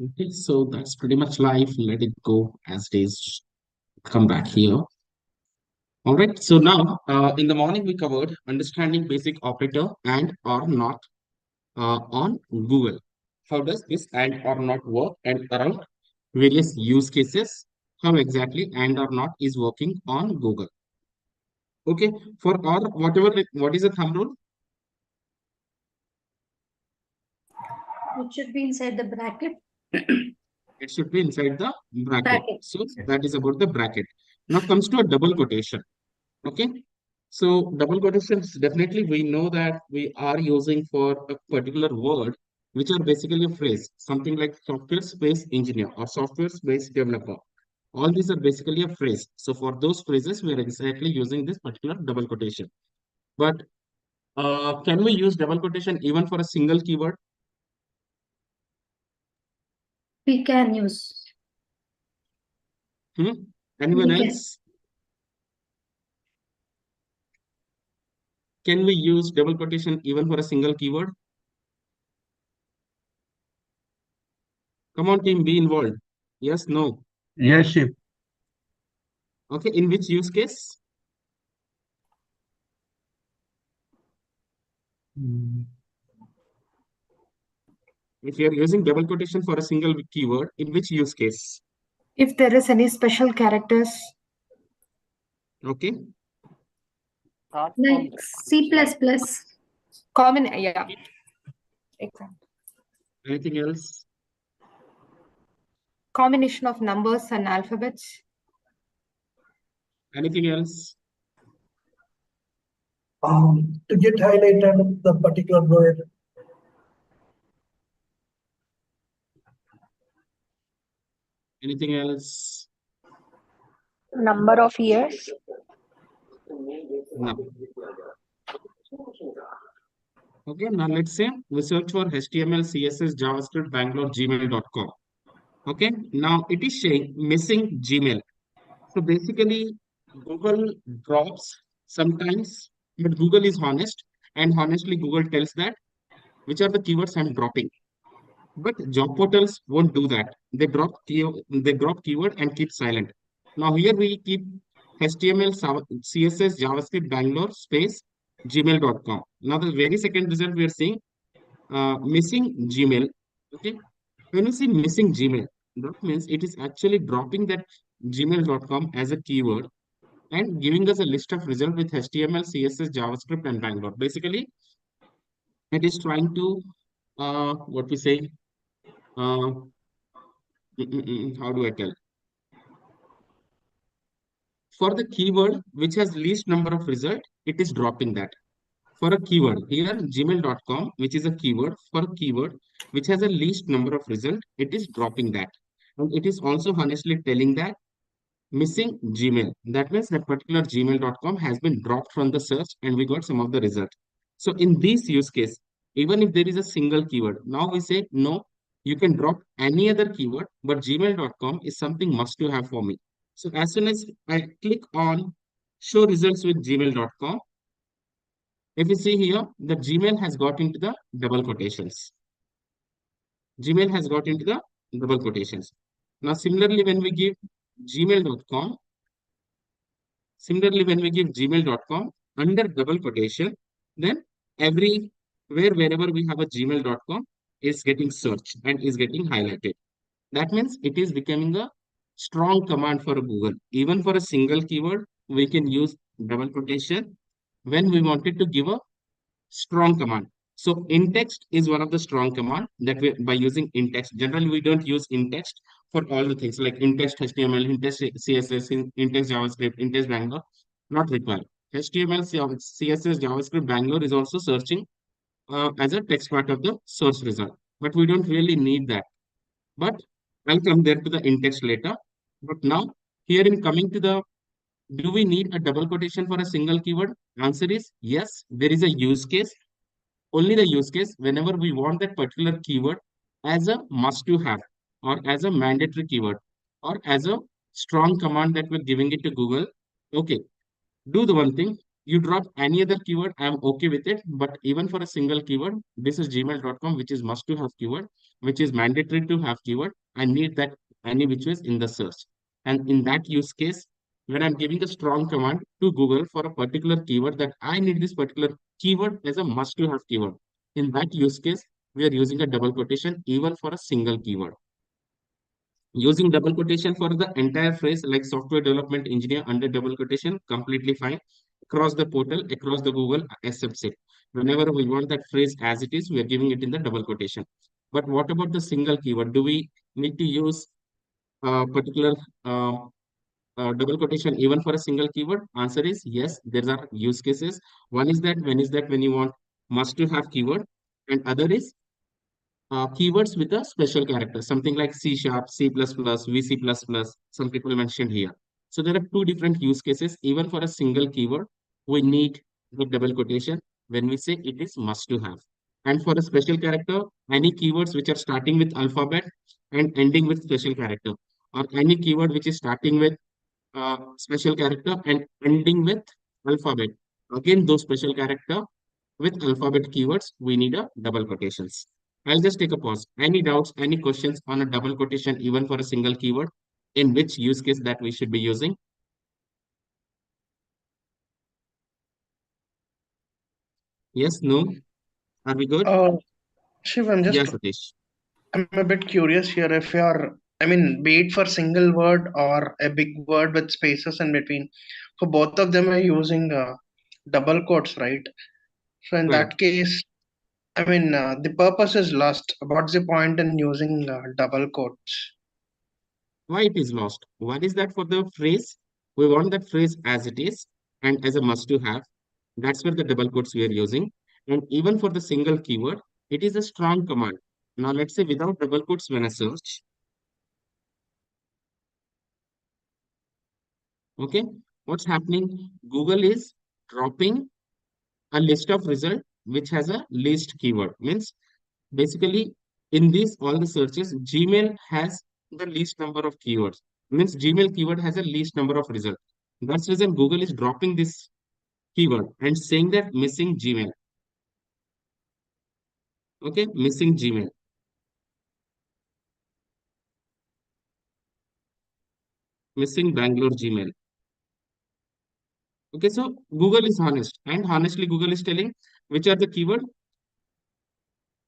Okay, so that's pretty much life. Let it go as it is. Come back here. All right. So now, in the morning, we covered understanding basic operator and or not on Google. How does this and or not work and around various use cases? How exactly and or not is working on Google? Okay. For or whatever, what is the thumb rule? It should be inside the bracket. It should be inside the bracket. Bracket. So that is about the bracket. Now comes to a double quotation. Okay. So double quotations, definitely we know that we are using for a particular word, which are basically a phrase, something like software space engineer or software space developer. All these are basically a phrase. So for those phrases, we are exactly using this particular double quotation. But can we use double quotation even for a single keyword? We can use. Hmm? Anyone We can. else? Can we use double quotation even for a single keyword? Come on, team, be involved. Yes, no. Yes, Shiv. Okay, in which use case? Mm, If you are using double quotation for a single keyword, in which use case? If there is any special characters, Okay. Like C++. common, yeah, exactly. Anything else? Combination of numbers and alphabets. Anything else? To get highlighted the particular word. Anything else? Number of years. No. Okay, now let's say we search for HTML, CSS, JavaScript, Bangalore, gmail.com. Okay, now it is saying missing Gmail. So basically, Google drops sometimes, but Google is honest, and honestly, Google tells that which are the keywords I'm dropping. But job portals won't do that. They drop keyword and keep silent. Now here we keep HTML, CSS, JavaScript, Bangalore, space, gmail.com. Now the very second result we are seeing missing Gmail. Okay. When you see missing Gmail, that means it is actually dropping that gmail.com as a keyword and giving us a list of results with HTML, CSS, JavaScript, and Bangalore. Basically, it is trying to what we say. Uh, how do I tell? For the keyword which has least number of result, it is dropping that. For a keyword, here gmail.com, which is a keyword, for a keyword which has a least number of result, it is dropping that. And it is also honestly telling that missing Gmail. That means that particular gmail.com has been dropped from the search and we got some of the result. So in this use case, even if there is a single keyword, now we say no, you can drop any other keyword, but gmail.com is something must to have for me. So as soon as I click on show results with gmail.com, if you see here, the Gmail has got into the double quotations. Gmail has got into the double quotations. Now, similarly, when we give gmail.com, when we give gmail.com under double quotation, then everywhere, wherever we have a gmail.com is getting searched and is getting highlighted. That means it is becoming a strong command for Google. Even for a single keyword, we can use double quotation when we wanted to give a strong command. So intext is one of the strong command that we by using intext. Generally, we don't use intext for all the things like intext HTML, intext CSS, intext JavaScript, intext Bangalore. Not required. HTML, CSS, JavaScript, Bangalore is also searching as a text part of the source result. But we don't really need that. But I'll come there to the intext later. But now, here in coming to the, do we need a double quotation for a single keyword? Answer is yes, there is a use case, only the use case whenever we want that particular keyword as a must to have or as a mandatory keyword or as a strong command that we're giving it to Google. Okay, do the one thing. You drop any other keyword, I'm okay with it. But even for a single keyword, this is gmail.com, which is must to have keyword, which is mandatory to have keyword. I need that any which ways in the search. And in that use case, when I'm giving a strong command to Google for a particular keyword that I need this particular keyword as a must to have keyword. In that use case, we are using a double quotation even for a single keyword. Using double quotation for the entire phrase like software development engineer under double quotation, completely fine. Across the portal, across the Google, accepts it. Whenever we want that phrase as it is, we are giving it in the double quotation. But what about the single keyword? Do we need to use a particular double quotation even for a single keyword? Answer is yes, there are use cases. One is that when you want must to have keyword, and other is keywords with a special character, something like C sharp, C++, VC++, some people mentioned here. So there are two different use cases. Even for a single keyword, we need the double quotation when we say it is must to have. And for a special character, any keywords which are starting with alphabet and ending with special character, or any keyword which is starting with special character and ending with alphabet. Again, those special character with alphabet keywords, we need a double quotations. I'll just take a pause. Any doubts, any questions on a double quotation, even for a single keyword, in which use case that we should be using? Yes, no? Are we good? Shiv, I'm just Yes, Satish. I'm a bit curious here if you're be it for single word or a big word with spaces in between. For both of them are using double quotes, right? So in Correct. that case, the purpose is lost. What's the point in using double quotes? Why it is lost? One is that for the phrase, we want that phrase as it is and as a must to have. That's where the double quotes we are using. And even for the single keyword, it is a strong command. Now let's say without double quotes when I search, okay, what's happening? Google is dropping a list of result which has a least keyword. Means basically in this all the searches, Gmail has the least number of keywords. Means Gmail keyword has a least number of result. That's the reason Google is dropping this keyword and saying that missing Gmail. Okay, missing Gmail. Missing Bangalore Gmail. Okay, so Google is honest, and honestly, Google is telling which are the keyword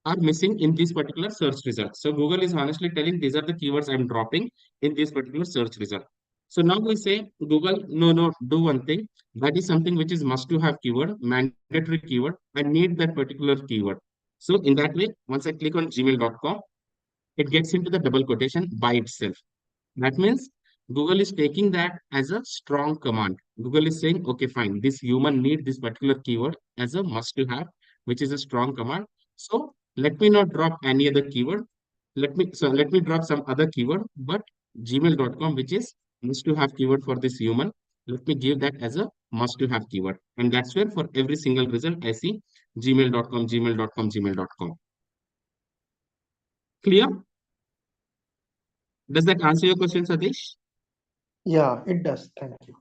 are missing in this particular search result. So Google is honestly telling these are the keywords I'm dropping in this particular search result. So now we say Google, no, do one thing. That is something which is must to have keyword, mandatory keyword. I need that particular keyword. So in that way, once I click on gmail.com, it gets into the double quotation by itself. That means Google is taking that as a strong command. Google is saying, okay, fine, this human need this particular keyword as a must to have, which is a strong command. So let me not drop any other keyword. Let me drop some other keyword, but gmail.com, which is must to have keyword for this human, let me give that as a must to have keyword. And that's where for every single result I see gmail.com, gmail.com, gmail.com. Clear? Does that answer your question, Satish? Yeah, it does. Thank you.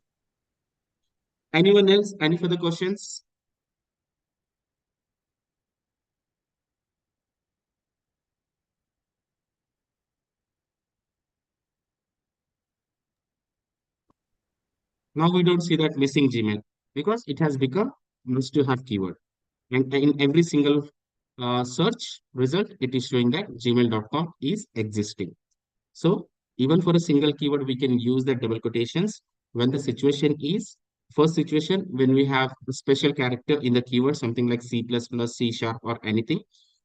Anyone else? Any further questions? Now we don't see that missing Gmail because it has become must to have keyword. And in every single search result, it is showing that gmail.com is existing. So even for a single keyword, we can use the double quotations when the situation is first situation when we have a special character in the keyword, something like C++, C sharp, or anything,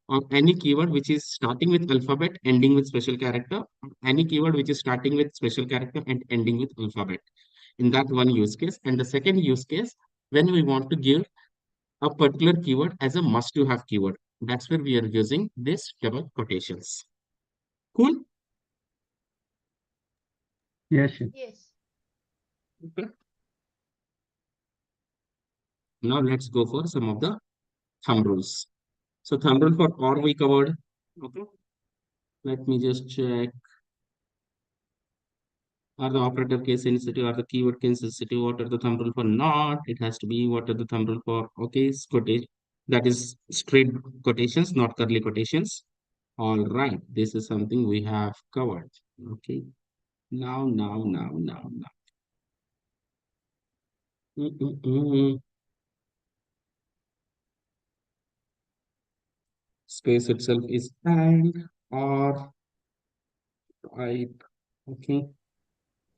or any keyword which is starting with alphabet, ending with special character, any keyword which is starting with special character and ending with alphabet. In that one use case, and the second use case, when we want to give a particular keyword as a must to have keyword, that's where we are using this double quotations. Cool. Yes, sir. Yes. Okay. Now let's go for some of the thumb rules. So thumb rule for or we covered. Okay. Let me just check. Are the operator case sensitive? Are the keyword case sensitive? What are the thumb rule for not? It has to be what are the thumb rule for okay, quotation. That is straight quotations, not curly quotations. All right, this is something we have covered. Okay, now. Space itself is and or type. Okay,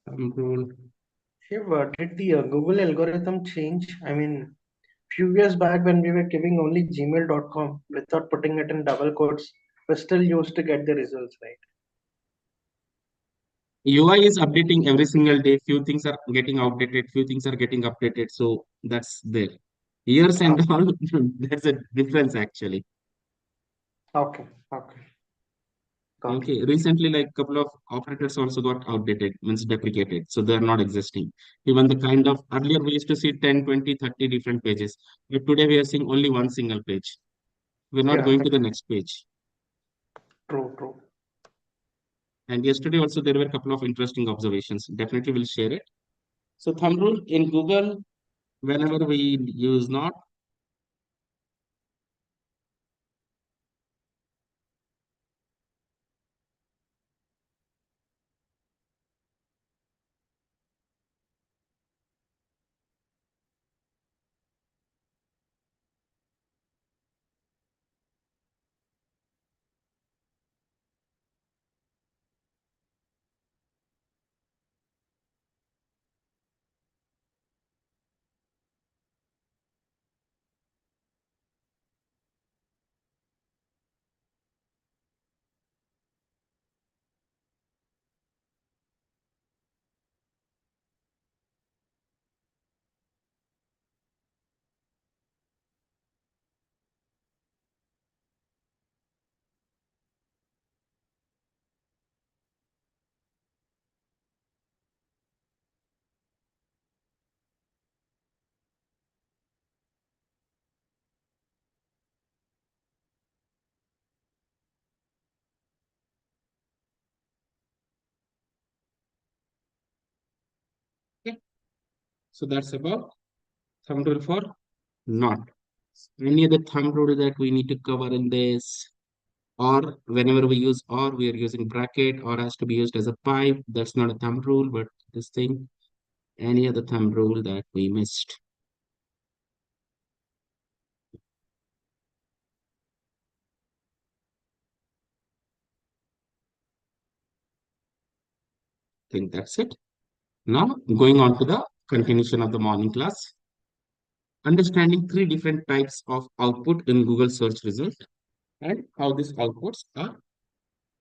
thumb rule. Shiv, did the Google algorithm change? I mean, few years back when we were giving only gmail.com without putting it in double quotes, we still used to get the results, right? UI is updating every single day. Few things are getting outdated, few things are getting updated. So that's there. Years and all, there's a difference actually. Okay, okay. Got it. Okay, recently, like couple of operators also got outdated, means deprecated. So they're not existing. Even the kind of earlier we used to see 10, 20, 30 different pages. But today we are seeing only one single page. We're not Yeah, going to the next page. true. And yesterday also there were a couple of interesting observations. Definitely will share it. So thumb rule in Google, whenever we use not, okay. So that's about thumb rule for not. Any other thumb rule that we need to cover in this? Or whenever we use or, we are using bracket or has to be used as a pipe. That's not a thumb rule, but this thing. Any other thumb rule that we missed? I think that's it. Now going on to the continuation of the morning class. Understanding three different types of output in Google search result and how these outputs are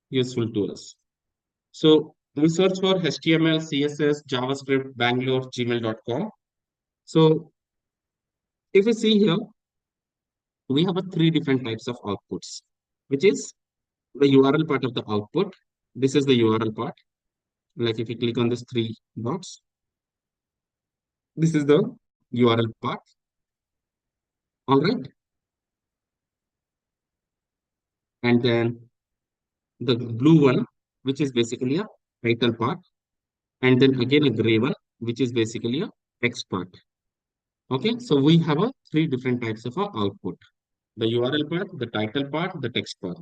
useful to us. So we search for HTML, CSS, JavaScript, Bangalore, gmail.com. So if you see here, we have a three different types of outputs, which is the URL part of the output. This is the URL part. Like if you click on this three dots, this is the URL part. All right. And then the blue one, which is basically a title part. And then again a gray one, which is basically a text part. Okay. So we have a three different types of output. The URL part, the title part, the text part.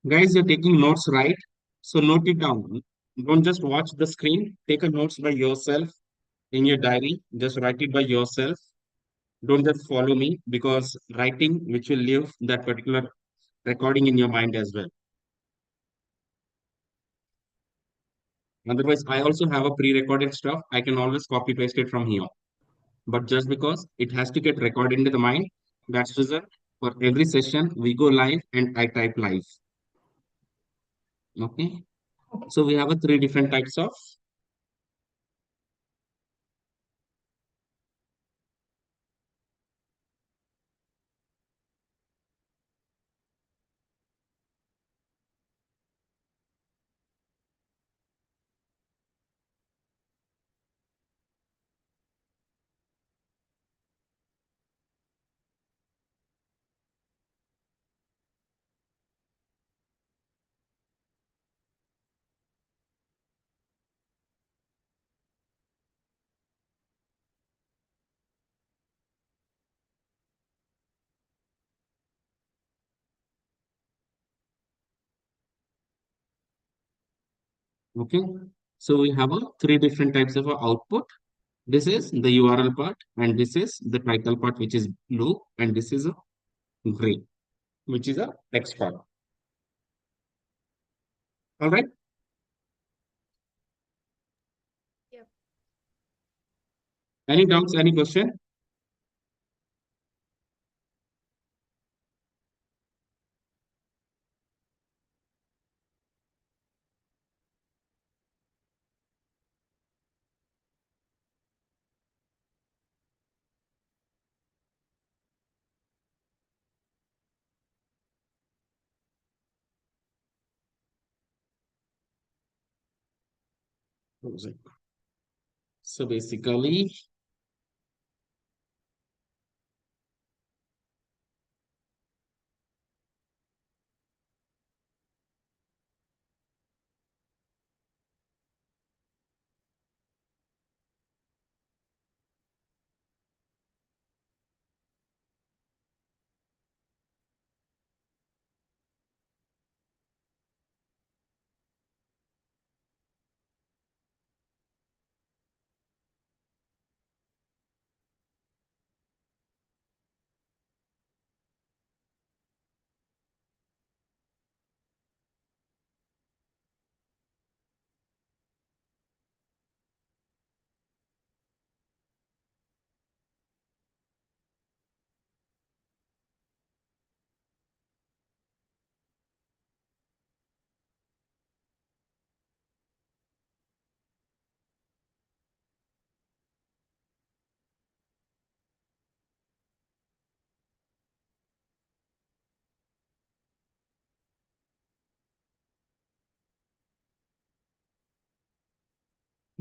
Guys, you're taking notes, right? So note it down. Don't just watch the screen. Take a notes by yourself in your diary. Just write it by yourself. Don't just follow me because writing, which will leave that particular recording in your mind as well. Otherwise, I also have a pre-recorded stuff. I can always copy paste it from here. But just because it has to get recorded into the mind, that's the reason for every session we go live and I type live. Okay. So we have a three different types of. Okay. So we have a three different types of output. This is the URL part, and this is the title part, which is blue, and this is a gray, which is a text part. All right. Yep. Any doubts? Any question? So basically,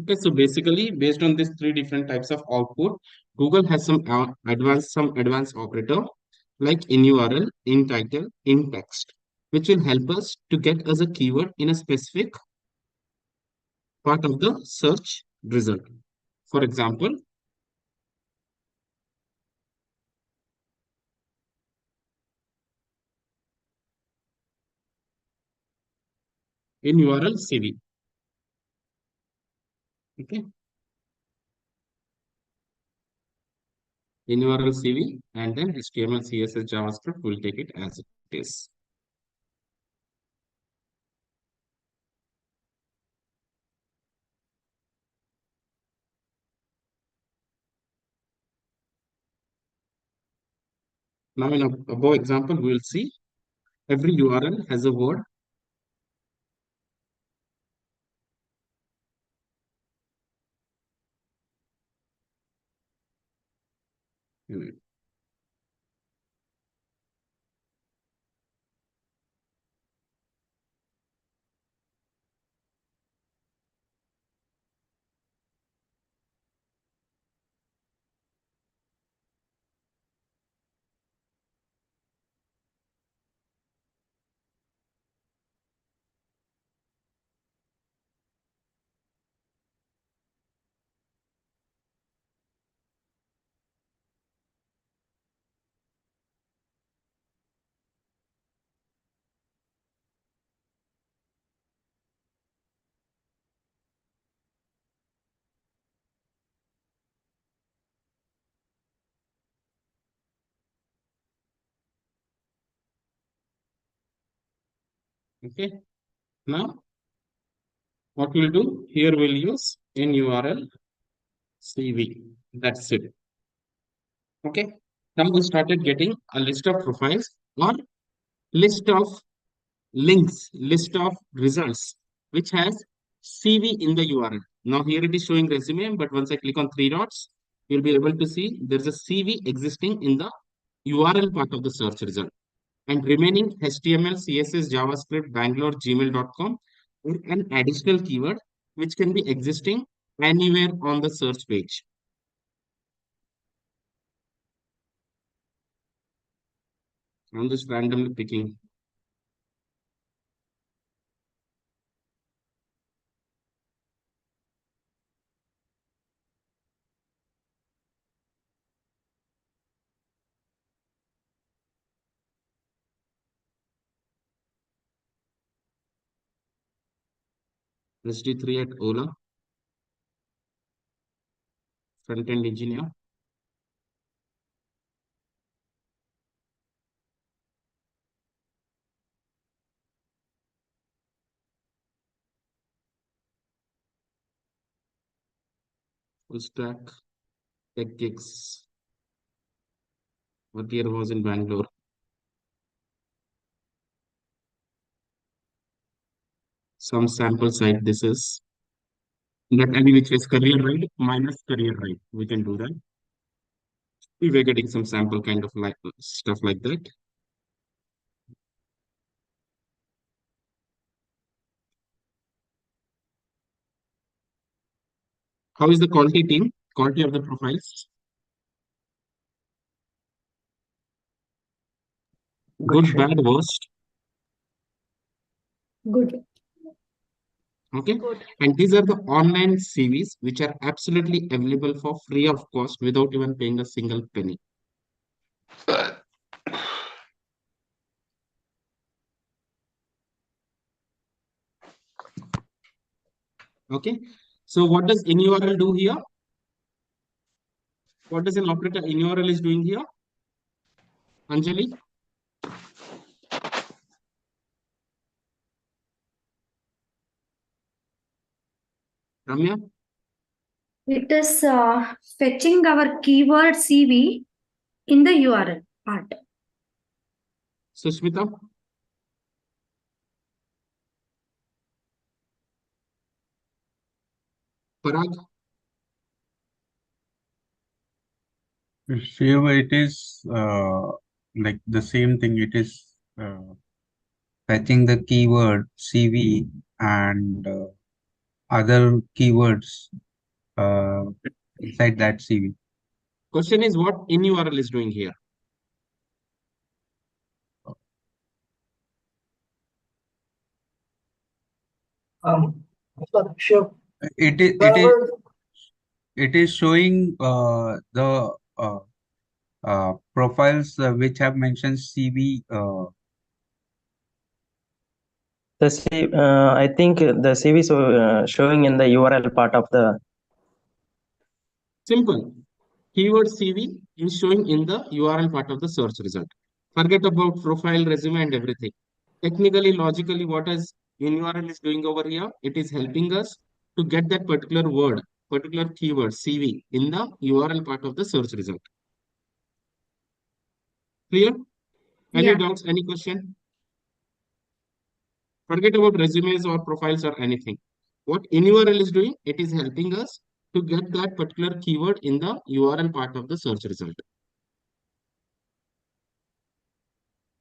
okay, so basically, based on these three different types of output, Google has some advanced operator like inurl, intitle, intext, which will help us to get us a keyword in a specific part of the search result. For example, in URL CV. Okay, in URL CV, and then HTML, CSS, JavaScript will take it as it is. Now, in above example, we will see every URL has a word. In it. Okay. Now, what we'll do here, we'll use inurl CV. That's it. Okay. Now we started getting a list of profiles or list of links, list of results, which has CV in the URL. Now here it is showing resume, but once I click on three dots, you'll be able to see there's a CV existing in the URL part of the search result. And remaining HTML, CSS, JavaScript, Bangalore, gmail.com, or an additional keyword which can be existing anywhere on the search page. I'm just randomly picking. SD3 at Ola, front-end engineer. Full stack, tech gigs. What year was in Bangalore? Some sample site. This is not any which is career right minus career right. We can do that. We were getting some sample kind of like stuff like that. How is the quality team? Quality of the profiles? Good, bad, worst. Good. Okay. And these are the online CVs which are absolutely available for free of cost without even paying a single penny. Okay. So what does inurl do here? What does an operator inurl is doing here? Anjali? Ramya? It is fetching our keyword CV in the URL part. Sushmita? Parag? Shiv, it is like the same thing. It is fetching the keyword CV and other keywords uh, inside that CV. Question is what inurl is doing here? Sure. It is Wherever it is showing the profiles which have mentioned CV. I think the CV is showing in the URL part of the. Simple. Keyword CV is showing in the URL part of the search result. Forget about profile, resume, and everything. Technically, logically, what is inurl is doing over here? It is helping us to get that particular word, particular keyword, CV, in the URL part of the search result. Clear? Any Yeah. doubts? Any question? Forget about resumes or profiles or anything. What inurl is doing, it is helping us to get that particular keyword in the URL part of the search result.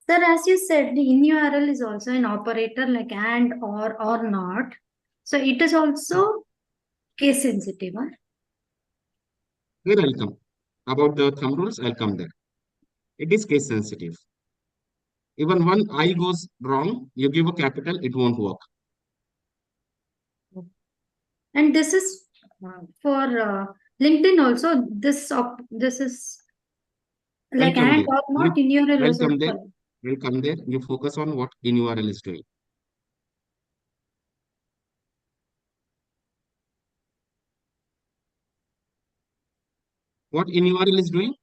Sir, as you said, the inurl is also an operator like and or not. So it is also case sensitive. Huh? There I'll come. About the thumb rules, I'll come there. It is case sensitive. Even one I goes wrong, you give a capital, it won't work. And this is for LinkedIn also. This is like Welcome and there. or not inurl also. Welcome there. Welcome there. You focus on what inurl is doing. What inurl is doing?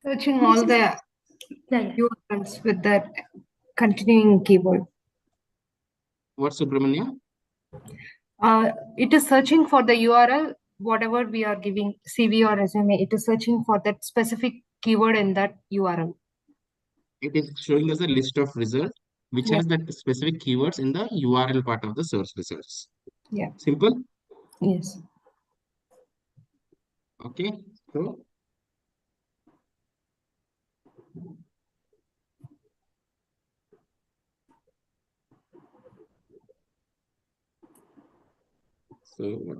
Searching all the Yeah, yeah. with the continuing keyword. What, Subramania? It is searching for the URL, whatever we are giving CV or resume, it is searching for that specific keyword in that URL. It is showing us a list of results which Yeah. has that specific keywords in the URL part of the search results. Yeah. Simple? Yes. Okay. So what?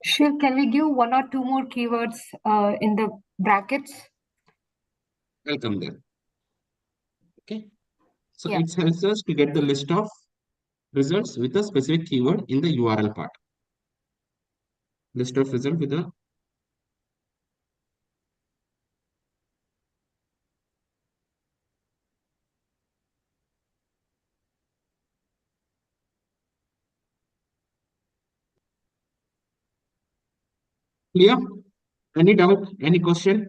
Shiv, can we give one or two more keywords in the brackets? I'll come there. Okay. So Yeah. it helps us to get the list of results with a specific keyword in the URL part. List of results with a clear? Any doubt? Any question?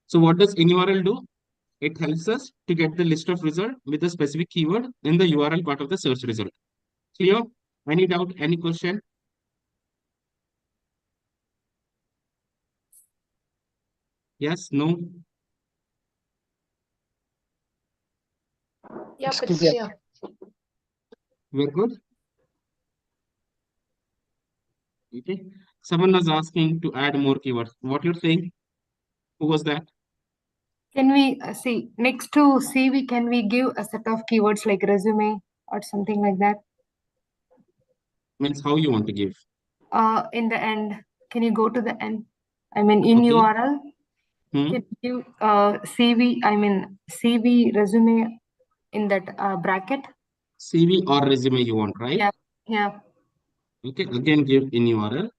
So what does inurl do? It helps us to get the list of result with a specific keyword in the URL part of the search result. Clear? Any doubt? Any question? Yes? No? Yep, It's it's clear. clear. We're good? Okay. Someone was asking to add more keywords. What you're saying? Who was that? Can we see next to CV, can we give a set of keywords like resume or something like that? Means how you want to give. In the end, can you go to the end? I mean, in Okay. URL, can you CV, I mean, CV resume in that bracket? CV or resume you want, right? Yeah. Yeah. Okay. Again, give in URL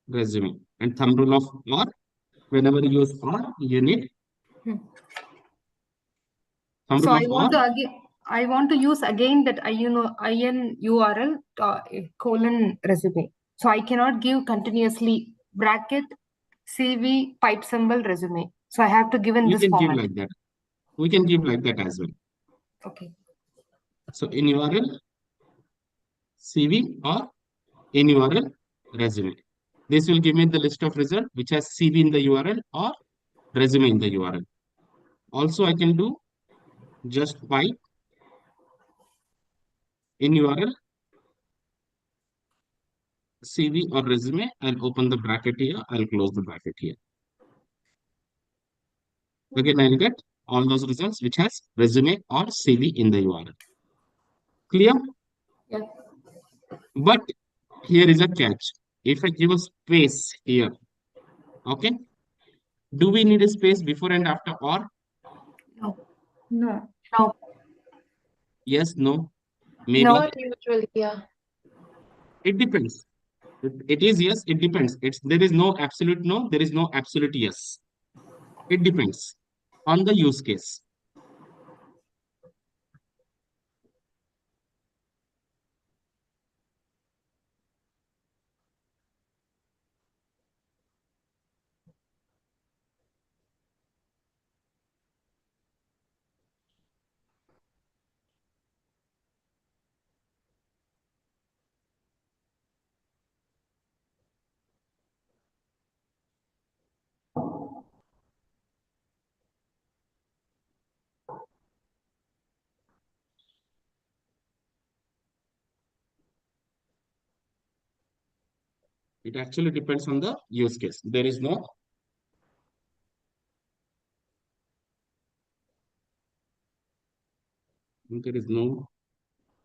resume and thumb rule of or. Whenever you use or, you need thumb So rule I of want or. to again, I want to use again that in URL colon resume. So I cannot give continuously bracket CV pipe symbol resume. So I have to give in We this can give format. like that. We can give like that as well. Okay. So in URL CV or in URL resume. This will give me the list of result which has CV in the URL or resume in the URL. Also, I can do just pipe in URL CV or resume. I'll open the bracket here. I'll close the bracket here. Again, I'll get all those results which has resume or CV in the URL. Clear? Yeah. But here is a catch. If I give a space here, okay, do we need a space before and after or? No. No. No. Yes, no, maybe. No. Not usually, yeah. It depends. It is yes, it depends. There is no absolute no, there is no absolute yes. It depends on the use case. It actually depends on the use case. There is no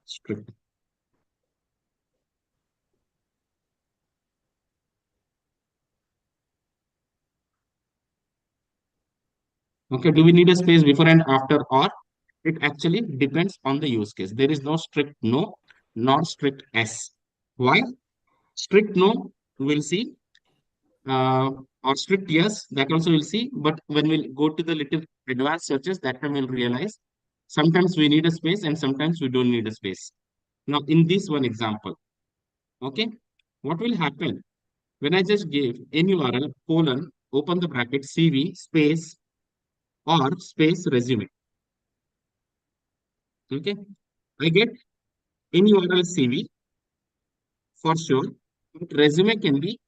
strict. Okay, do we need a space before and after or? It actually depends on the use case. There is no strict no. not strict S. Why? Strict no, we'll see. Or strict yes, that also we'll see. But when we'll go to the little advanced searches, that time we'll realize sometimes we need a space and sometimes we don't need a space. Now, in this one example, okay, what will happen when I just give inurl colon, open the bracket, CV space or space resume? Okay, I get inurl CV for sure, but resume can be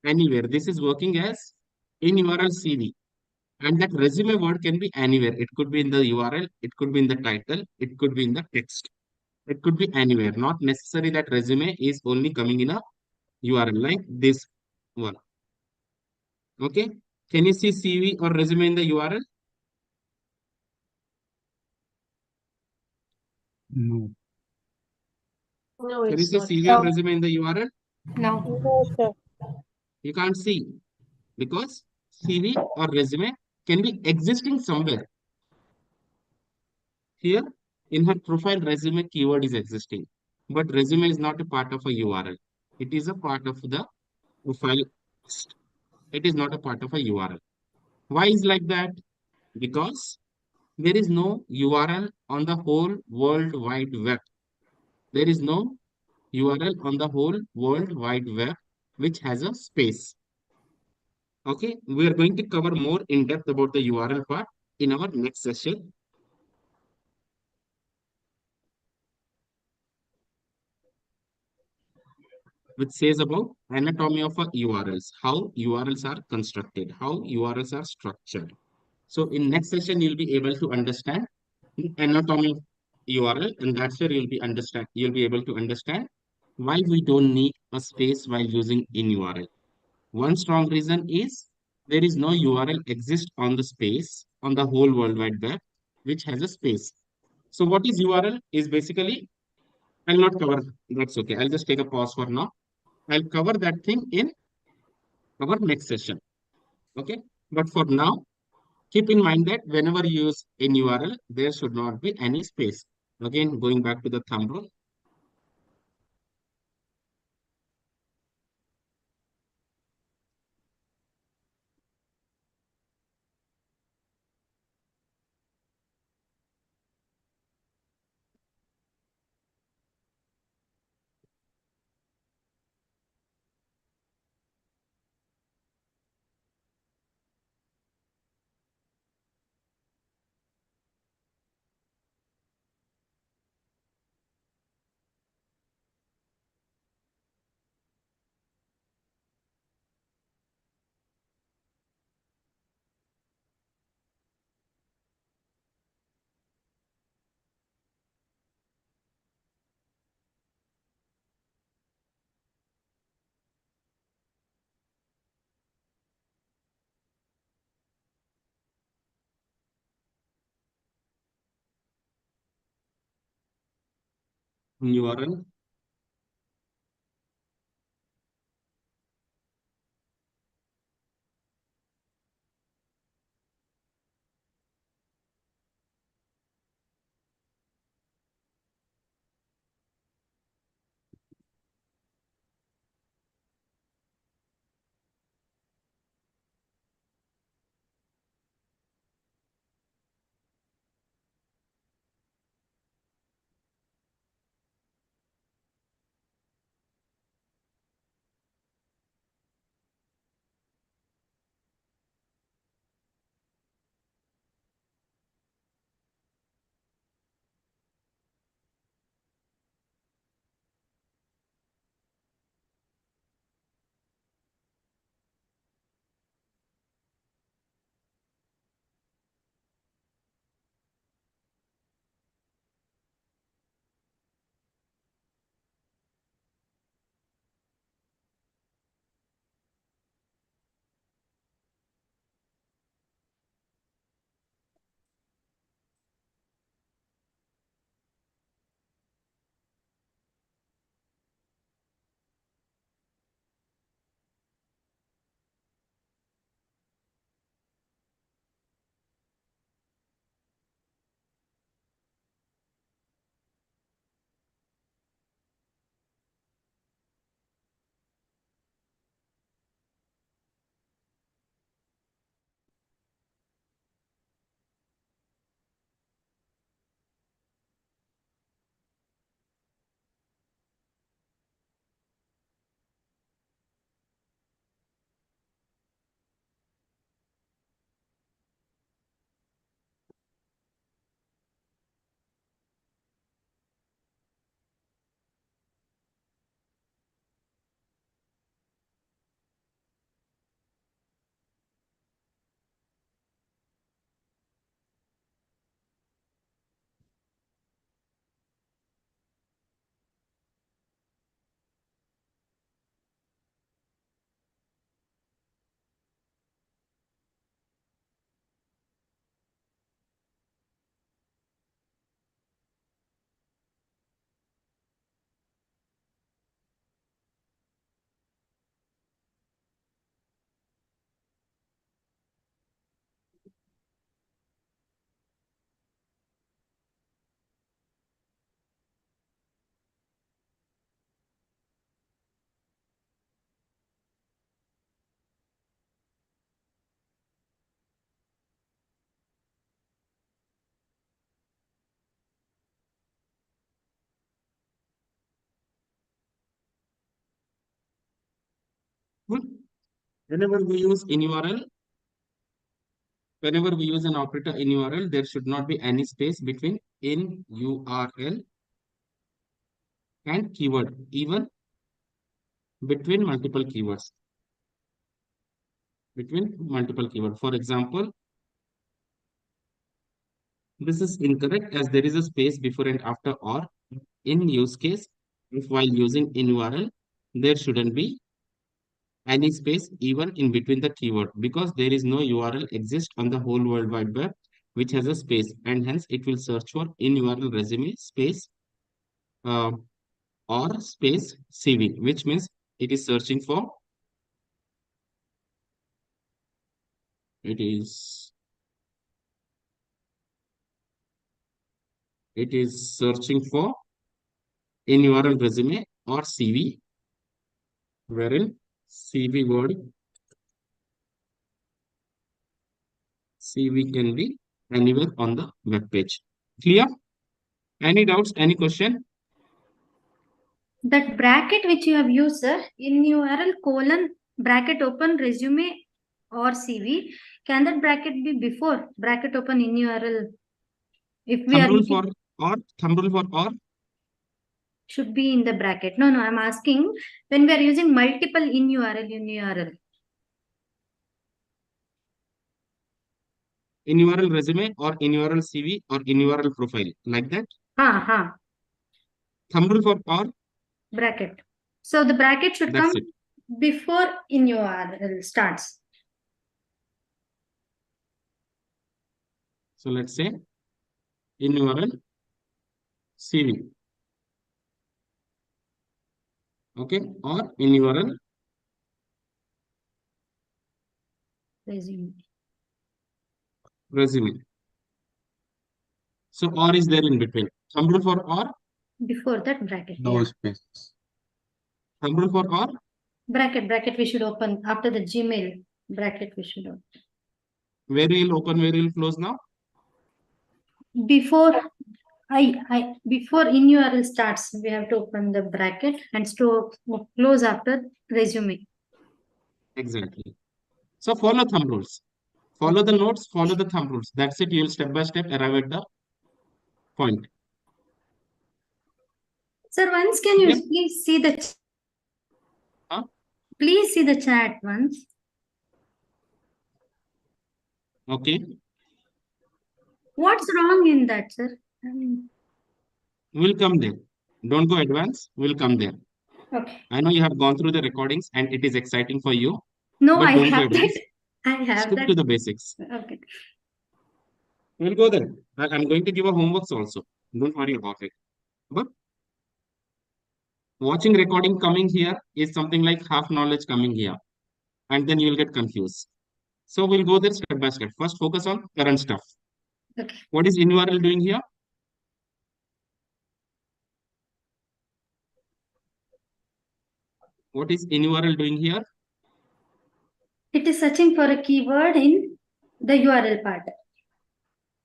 anywhere. This is working as inurl CV. And that resume word can be anywhere. It could be in the URL, it could be in the title, it could be in the text. It could be anywhere. Not necessary that resume is only coming in a URL like this one. Okay. Can you see CV or resume in the URL? No. No, Can you it's see not. CV or resume in the URL? No. No, sir. You can't see because CV or resume can be existing somewhere. Here in her profile, resume keyword is existing, but resume is not a part of a URL. It is a part of the profile list. It is not a part of a URL. Why is like that? Because there is no URL on the whole World Wide Web. There is no URL on the whole World Wide Web which has a space. Okay, we are going to cover more in depth about the URL part in our next session. Which says about anatomy of URLs, how URLs are constructed, how URLs are structured. So in next session, you'll be able to understand the anatomy of URL, and that's where you'll be able to understand why we don't need a space while using in URL. One strong reason is there is no URL exist on the space on the whole World Wide Web which has a space. So what is URL is basically, I'll not cover, that's okay. I'll just take a pause for now. I'll cover that thing in our next session. Okay. But for now, keep in mind that whenever you use in URL, there should not be any space. Again, going back to the thumb rule. In URL. Whenever we use inurl, whenever we use an operator in URL, there should not be any space between in URL and keyword, even between multiple keywords. For example, this is incorrect as there is a space before and after or in use case. If while using in URL, there shouldn't be any space even in between the keyword because there is no URL exist on the whole World Wide Web which has a space, and hence it will search for in URL resume space or space CV, which means it is searching for in URL resume or CV, wherein CV can be anywhere on the web page. Clear? Any doubts? Any question? That bracket which you have used, sir, in URL colon bracket open resume or CV, can that bracket be before bracket open in URL? If we are thumb rule for or should be in the bracket. No, I'm asking when we are using multiple in URL. In URL resume or in URL CV or in URL profile, like that. Thumb rule for or bracket. So the bracket should come before in URL starts. So let's say in URL CV. Okay, or in URL resume. So or is there in between. Thumb rule for or before that bracket. No space. Thumb rule for or bracket we should open after the Gmail bracket we should open. Where will open, where will close now? Before before in URL starts, we have to open the bracket and close after resume. Exactly. So follow thumb rules. Follow the notes, follow the thumb rules. That's it. You will step by step arrive at the point. Sir, once can you please see the please see the chat once. Okay. What's wrong in that, sir? We'll come there. Don't go advance. We'll come there. Okay. I know you have gone through the recordings and it is exciting for you. No, but I don't have go that. I have Stick that. to the basics. Okay. We'll go there. I'm going to give a homeworks also. Don't worry about it. But watching recording coming here is something like half knowledge coming here. And then you'll get confused. So we'll go there step by step. First, focus on current stuff. Okay. What is inurl doing here? What is inurl doing here? It is searching for a keyword in the URL part.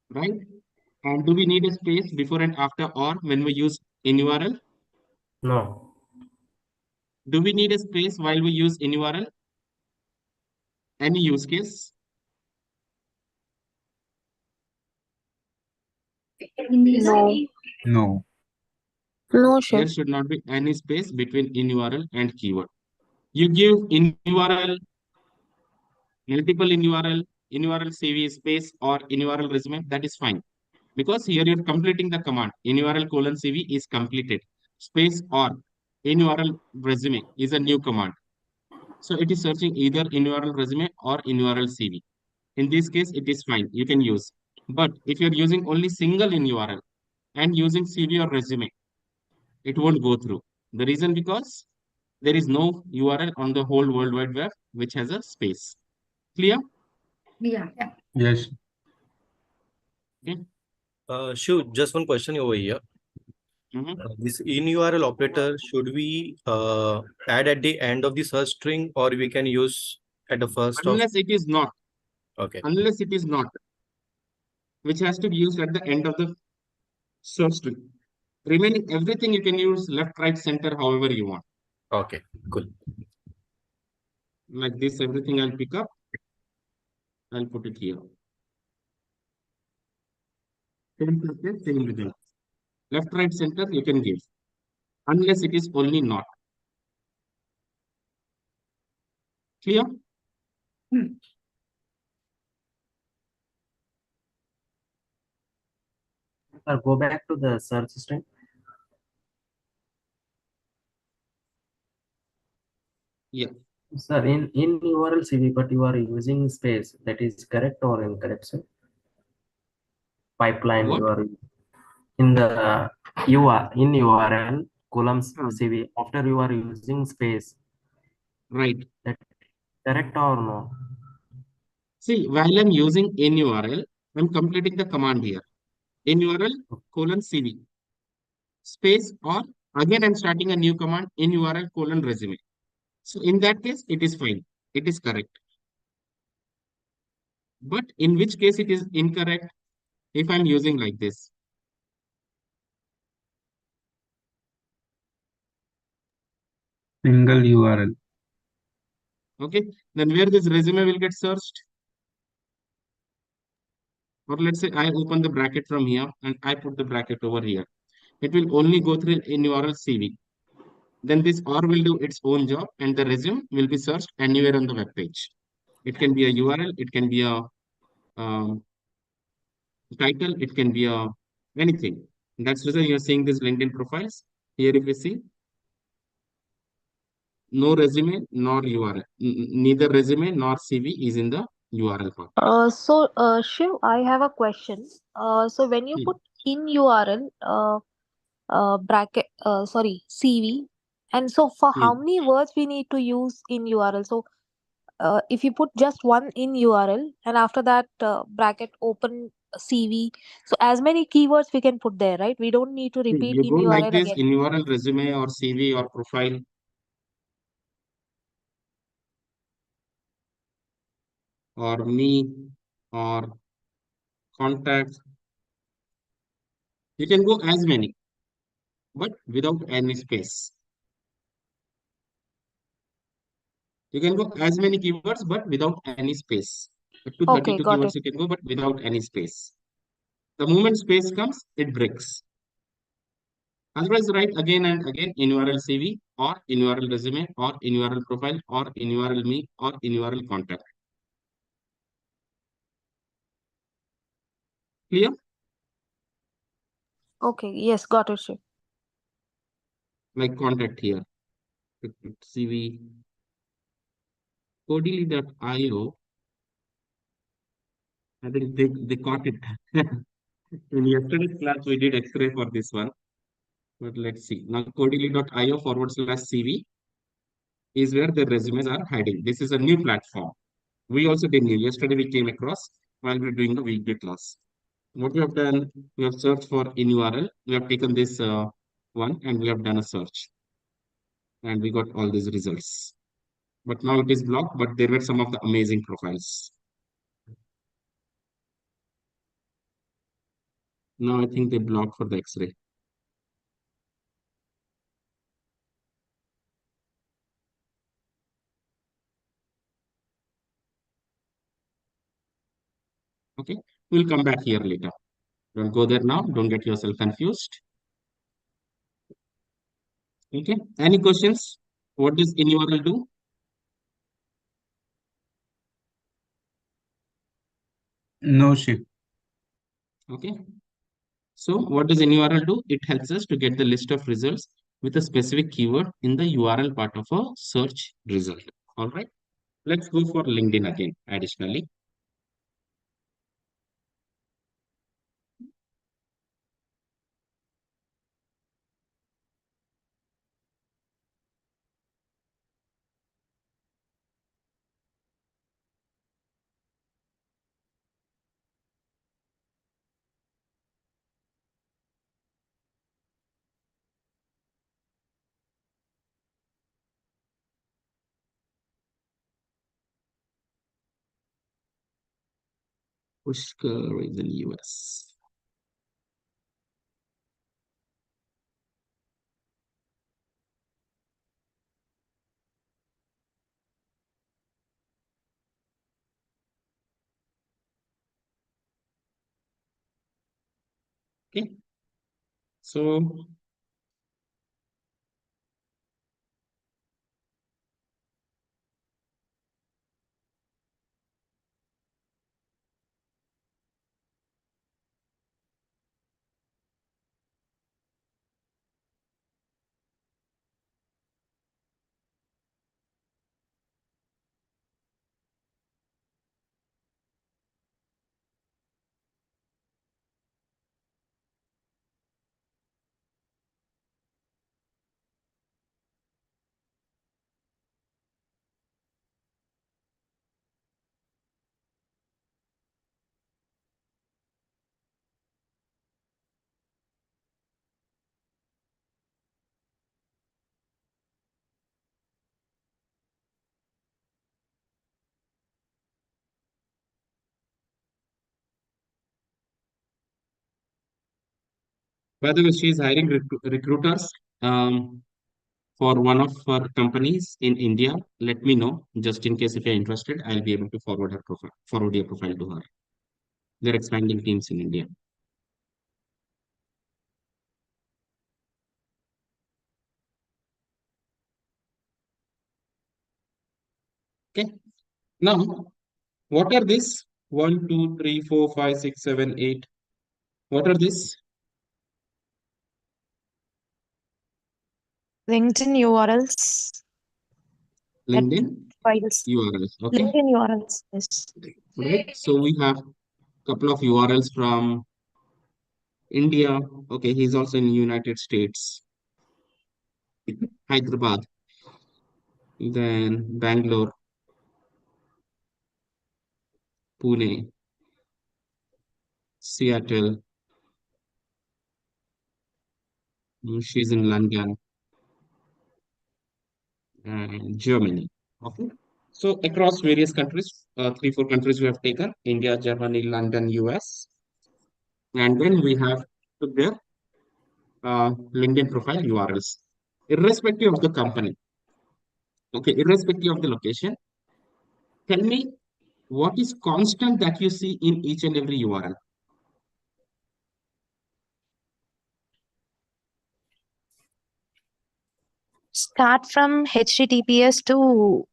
Right? And do we need a space before and after or when we use inurl? No. Do we need a space while we use inurl? Any use case? No. No. No, sure. There should not be any space between inurl and keyword. You give inurl, multiple inurl CV space or inurl resume, that is fine. Because here you're completing the command. Inurl colon CV is completed. Space or inurl resume is a new command. So it is searching either inurl resume or inurl CV. In this case, it is fine. You can use. But if you're using only single inurl and using CV or resume, it won't go through. The reason because there is no URL on the whole World Wide Web which has a space. Clear? Yeah. Yes. Okay. Shiv, just one question over here. This in URL operator, should we add at the end of the search string or we can use at the first Unless it is not. Okay. Unless it is not. Which has to be used at the end of the search string. Remaining everything you can use left, right, center, however you want. Okay, cool. Like this, everything I'll pick up. I'll put it here. Same place, same result. Left, right, center, you can give. Unless it is only not. Clear? Go back to the search string. Yeah. Sir, in URL CV, but you are using space. That is correct or incorrect, sir? Pipeline What? you are in the in URL columns CV. After you are using space. Right. That correct or no? See, while I'm using inurl, I'm completing the command here. Inurl :CV space, or again I'm starting a new command inurl :resume. So in that case, it is fine. It is correct. But in which case it is incorrect if I'm using like this? Single URL. Okay, then where this resume will get searched? Or let's say I open the bracket from here and I put the bracket over here. It will only go through inurl CV. Then this OR will do its own job and the resume will be searched anywhere on the web page. It can be a URL, it can be a title, it can be a anything. That's reason you're seeing these LinkedIn profiles. Here if you see, no resume nor URL. Neither resume nor CV is in the URL part. Shiv, I have a question. So when you Hmm. put in URL, bracket, sorry, CV, and so for how many words we need to use in URL? So if you put just one in URL and after that bracket open CV, so as many keywords we can put there, right? We don't need to repeat You in go like URL this again. in URL, resume, or CV, or profile. Or me, or contacts. You can go as many, but without any space. You can go as many keywords, but without any space. Up to Okay, 32 got keywords it. you can go, but without any space. The moment space comes, it breaks. Otherwise, write again and again in URL CV, or in URL resume, or in URL profile, or in URL me, or in URL contact. Clear? Okay, yes, got it, Shiv. Like contact here. CV codily.io. I think they caught it. In yesterday's class, we did X-ray for this one. But let's see. Now, codily.io /CV is where the resumes are hiding. This is a new platform. We also did new. Yesterday, we came across while we were doing the weekday class. What we have done, we have searched for in URL. We have taken this one and we have done a search. And we got all these results. But now it is blocked, but there were some of the amazing profiles. Now I think they blocked for the X-ray. Okay, we'll come back here later. Don't go there now. Don't get yourself confused. Okay, any questions? What does in URL do? No, Shiv. Okay, so what does in URL do? It helps us to get the list of results with a specific keyword in the URL part of a search result. All right, let's go for LinkedIn again additionally. Pushkar is in US. Okay. So by the way, she is hiring recruiters for one of her companies in India. Let me know, just in case if you're interested, I'll be able to forward your profile to her. They're expanding teams in India. Okay. Now, what are these? 1, 2, 3, 4, 5, 6, 7, 8. What are these? LinkedIn URLs. LinkedIn Files. URLs. Okay. LinkedIn URLs. Yes. Right. So we have a couple of URLs from India. Okay, he's also in United States. Hyderabad. Then Bangalore, Pune, Seattle. She's in London and Germany. Okay. So across various countries, 3, 4 countries we have taken: India, Germany, London, US, and then we have took their LinkedIn profile URLs, irrespective of the company. Okay, irrespective of the location. Tell me what is constant that you see in each and every URL. Start from HTTPS to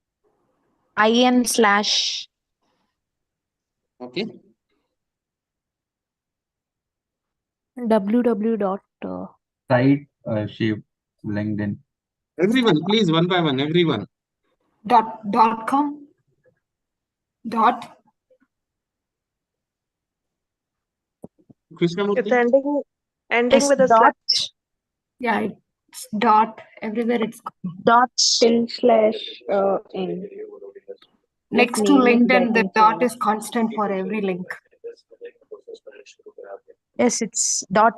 IN slash. Okay. www dot. Site shape LinkedIn. Everyone, please, one by one, everyone. .com. Dot. Krishnamurti. It's ending Yes, with a dot. Yeah, it's dot everywhere. It's Dot. /in. next to name is LinkedIn. The getting dot changed. is constant for every link. Yes, it's dot.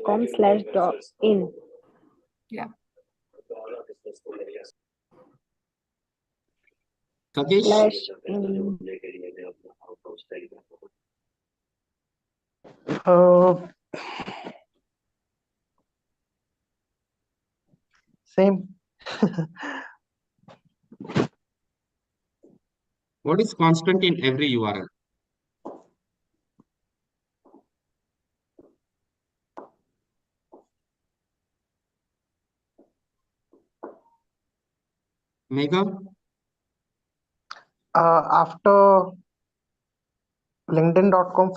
.com/in. Yeah. Kagesh. /in. Same. What is constant in every URL? Mega? After linkedin.com/,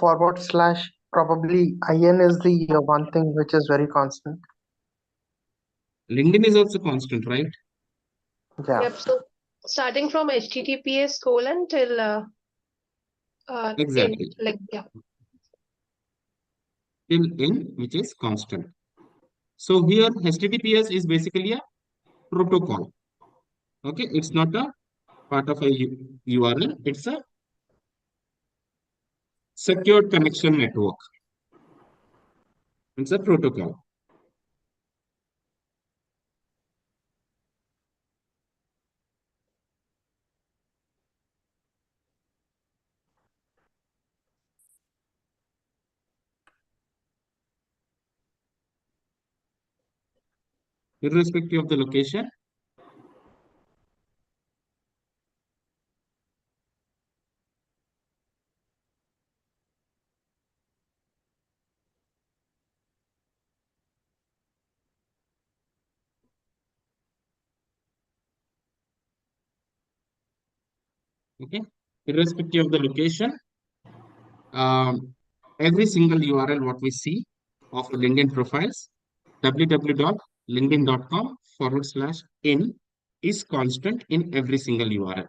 probably IN is the one thing which is very constant. LinkedIn is also constant, right? Yeah. Yep. So starting from HTTPS till Exactly. yeah. Till in, which is constant. So here HTTPS is basically a protocol. Okay, it's not a part of a URL. It's a secured connection network. It's a protocol. Irrespective of the location, Okay, irrespective of the location, every single URL what we see of the LinkedIn profiles, www.linkedin.com/in is constant in every single URL.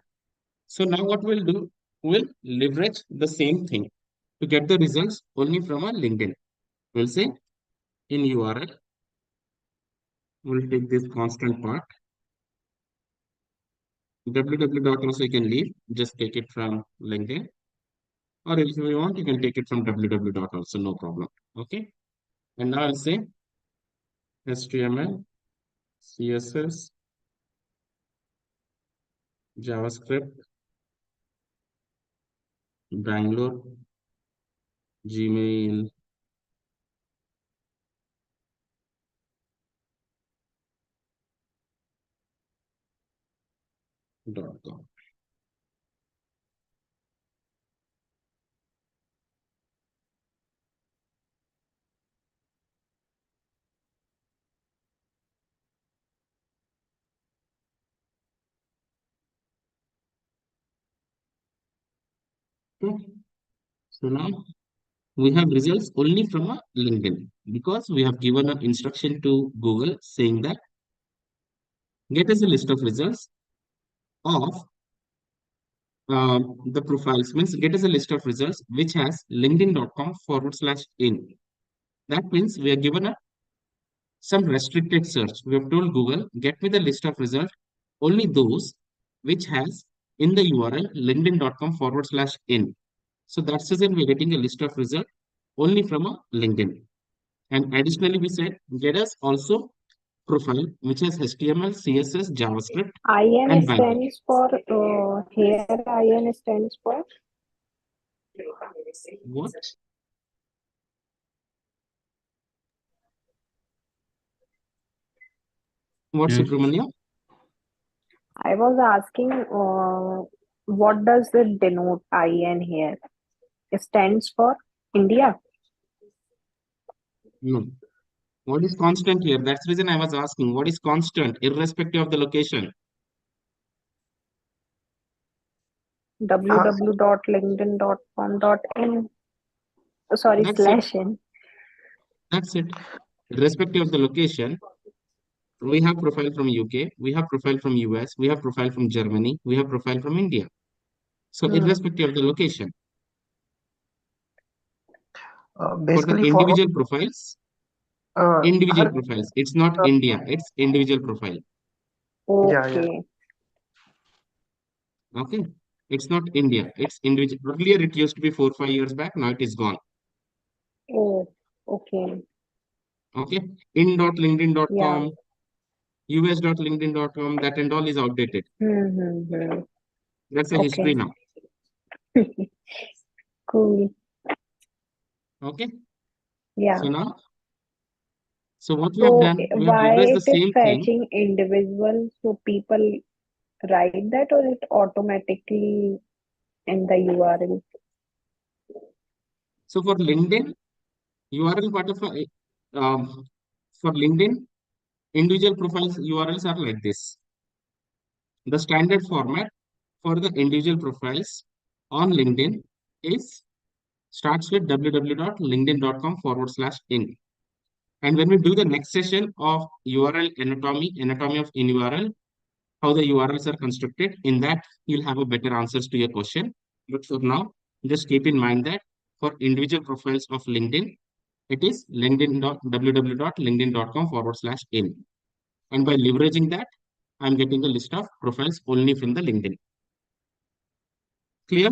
So now what we'll do, we'll leverage the same thing to get the results only from a LinkedIn. We'll say in URL, we'll take this constant part. www. Also you can leave, just take it from LinkedIn. Or if you want, you can take it from www. Also, no problem. Okay. And now I'll say HTML, CSS, JavaScript, Bangalore, Gmail, .com. Okay. So now we have results only from a LinkedIn because we have given an instruction to Google saying that get us a list of results of the profiles, means get us a list of results which has linkedin.com/in. That means we are given a some restricted search. We have told Google, get me the list of results, only those which has in the URL linkedin.com/in. So that's the reason we're getting a list of results only from a LinkedIn. And additionally, we said, get us also profile which has HTML, CSS, JavaScript, IN and Bangalore. stands for, here IN stands for? What? What, Yes. Subramanya? I was asking, what does it denote IN here? It stands for India. No. What is constant here? That's the reason I was asking. What is constant, irrespective of the location? www.linkedin.com.in. Sorry, That's it. /in. That's it. Irrespective of the location, we have profile from UK, we have profile from US, we have profile from Germany, we have profile from India. So irrespective of the location, for the Basically, individual profiles, individual Har- profiles. It's not India, it's individual profile. yeah, Okay. Okay. It's not India, it's individual. Earlier it used to be 4-5 years back, now it is gone. Oh, okay. Okay. Yeah. in.linkedin.com, us.linkedin.com, that and all is outdated. Mm-hmm. That's a history Okay. now. Cool. Okay. Yeah. So now, so what we have So done, we have why leveraged the it is same thing. fetching individual, so people write that, or it automatically in the URL? So for LinkedIn, URL part of for LinkedIn, individual profiles URLs are like this. The standard format for the individual profiles on LinkedIn is starts with www.linkedin.com/in. And when we do the next session of URL anatomy of in URL, how the URLs are constructed, in that you'll have a better answers to your question. But for now, just keep in mind that for individual profiles of LinkedIn, it is www.linkedin.com/in. And by leveraging that, I'm getting a list of profiles only from the LinkedIn. Clear?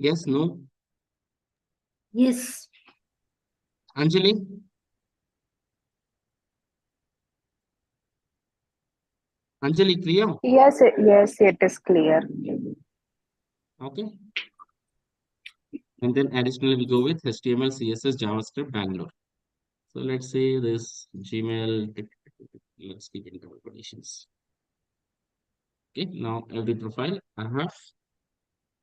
Yes, no? Yes. Anjali? Anjali, clear? Yes, it is clear. Okay. And then additionally, we go with HTML, CSS, JavaScript, Bangalore. So let's say this Gmail, let's keep in double conditions. Okay, now every profile I have,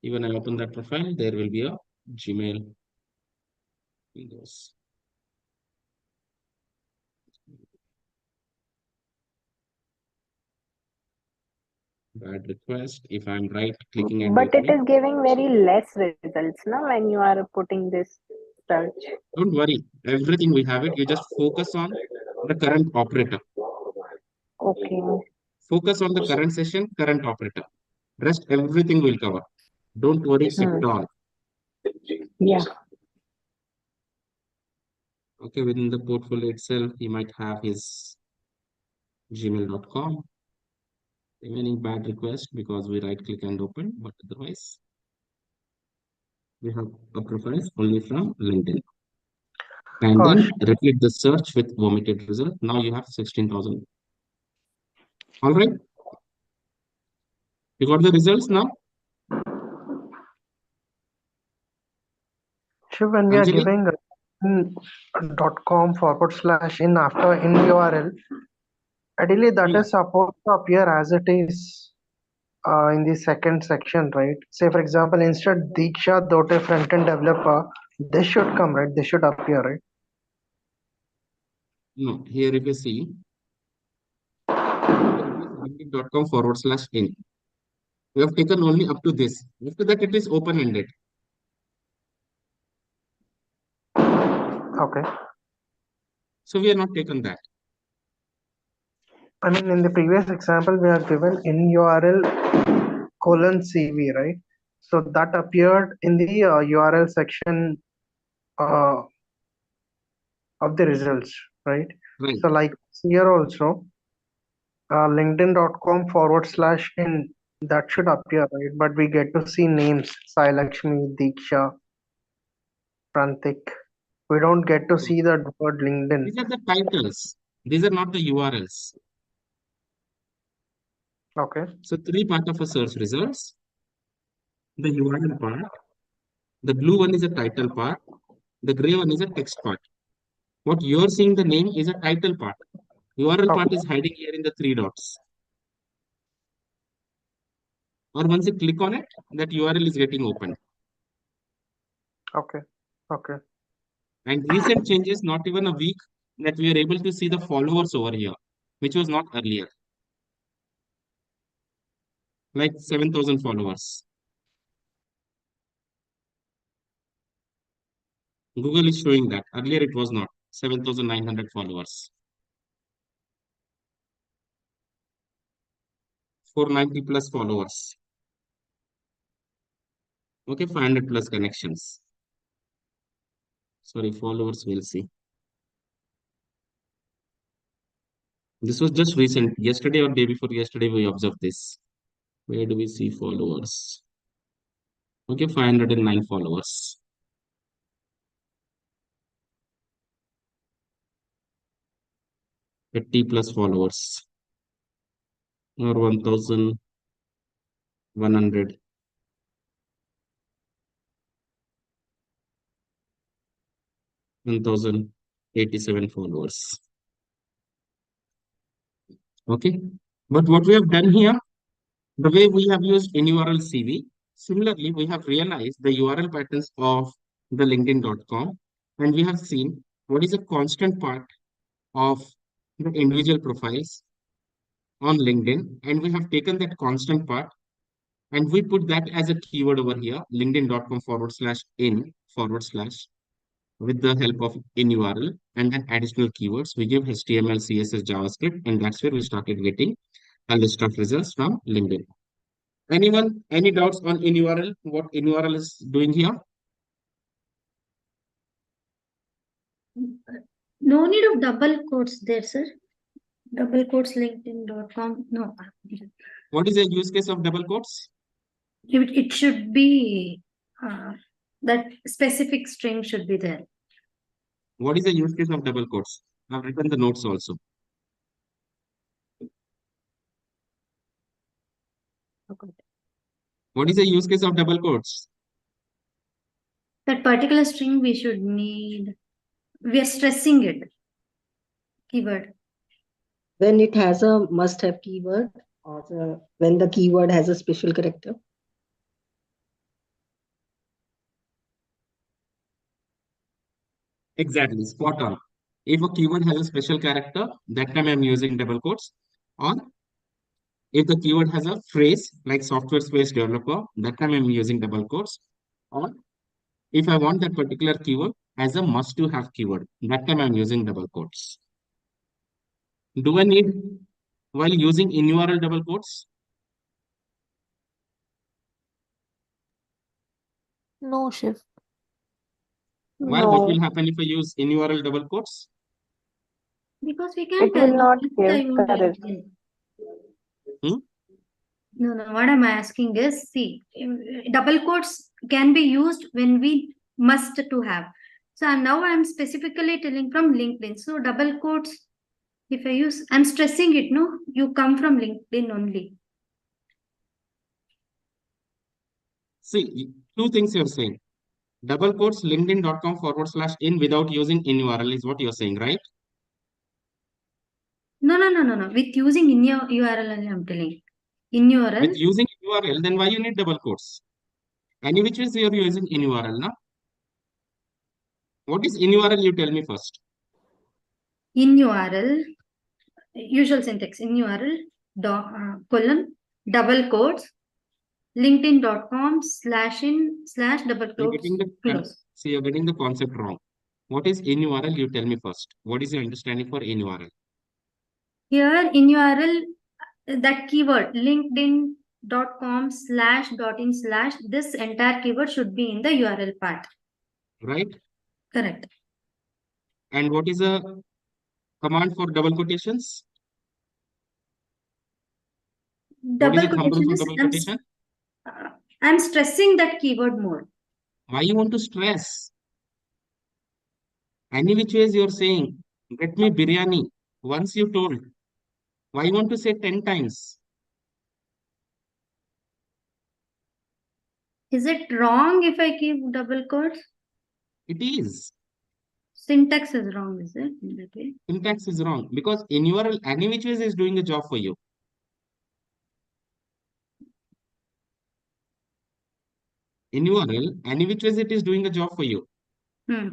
even I open that profile, there will be a Gmail windows. Bad request. If I'm right clicking and But it opening, is giving very less results now when you are putting this search. don't worry. Everything we have it. You just focus on the current operator. Okay. Focus on the current session, current operator. Rest everything will cover. Don't worry at all. Yeah. Okay, within the portfolio itself, he might have his gmail.com. Remaining bad request because we right click and open, but otherwise we have a profile only from LinkedIn. And then repeat the search with vomited result. Now you have 16,000. All right. You got the results now? So when we are giving .com/in after in URL, ideally that is supposed to appear as it is in the second section, right? Say for example, instead Diksha Dote front-end developer, this should come, right? This should appear, right? No, here if you see, linkedin.com/in. We have taken only up to this. After that, it is open-ended. Okay. So we have not taken that. I mean, in the previous example, we have given in URL:CV, right? So that appeared in the URL section of the results, right? Right. So like here also, linkedin.com/in, that should appear, right? But we get to see names, Sai Lakshmi, Diksha, Prantik. We don't get to see the word LinkedIn. These are the titles. These are not the URLs. Okay. So three part of a search results. The URL part. The blue one is a title part. The gray one is a text part. What you're seeing the name is a title part. URL part is hiding here in the three dots. Or once you click on it, that URL is getting opened. Okay. Okay. And recent changes, not even a week, that we are able to see the followers over here, which was not earlier. Like 7,000 followers. Google is showing that. Earlier it was not. 7,900 followers. 490 plus followers. Okay, 500 plus connections. Sorry, followers we'll see. This was just recent. Yesterday or day before yesterday we observed this. Where do we see followers? Okay, 509 followers. 50 plus followers. Or 1,100. 1,087 followers. Okay, but what we have done here, the way we have used inurl CV, similarly, we have realized the URL patterns of the linkedin.com, and we have seen what is a constant part of the individual profiles on LinkedIn, and we have taken that constant part and we put that as a keyword over here, linkedin.com/in/ with the help of in URL and then additional keywords. We give HTML, CSS, JavaScript, and that's where we started getting a list of results from LinkedIn. Anyone, any doubts on in URL? What in URL is doing here? No need of double quotes there, sir. Double quotes linkedin.com. No. What is the use case of double quotes? It should be that specific string should be there. What is the use case of double quotes? I've written the notes also. Okay. What is the use case of double quotes? That particular string we should need. We are stressing it. Keyword. When it has a must-have keyword, or when the keyword has a special character. Exactly, spot on. If a keyword has a special character, that time I'm using double quotes. Or If the keyword has a phrase like software space developer, that time I'm using double quotes. Or if I want that particular keyword as a must to have keyword, that time I'm using double quotes. Do I need while using inurl double quotes? No, Shiv. Why? What No, will happen if I use inurl double quotes? Because we it can't tell will not what give I the want to result. explain. Hmm? No, no, what I'm asking is, see, double quotes can be used when we must to have. So now I'm specifically telling from LinkedIn. So double quotes, if I use, I'm stressing it, no, you come from LinkedIn only. See, two things you're saying. Double quotes linkedin.com/in without using inurl is what you're saying, right? No, no, no, no, no. With using in your URL only, I'm telling. In URL. With using URL, then why you need double quotes? Any which is you're using inurl, no? What is inurl? You tell me first. In URL, usual syntax, in URL, colon, double quotes, linkedin.com/in/double You're quotes getting the close. see, you're getting the concept wrong. What is inurl? You tell me first. What is your understanding for inurl? Here in URL, that keyword linkedin.com/.in/ this entire keyword should be in the URL part. Right? Correct. And what is a command for double quotations? What is Double a thumb rule quotation for is double quotation? I'm stressing that keyword more. Why you want to stress? Any which ways you're saying, get me biryani. Once you told, why you want to say 10 times? Is it wrong if I keep double quotes? It is. Syntax is wrong, is it? In that way? Syntax is wrong because inurl any which ways is doing a job for you. Inurl any which ways it is doing a job for you. You're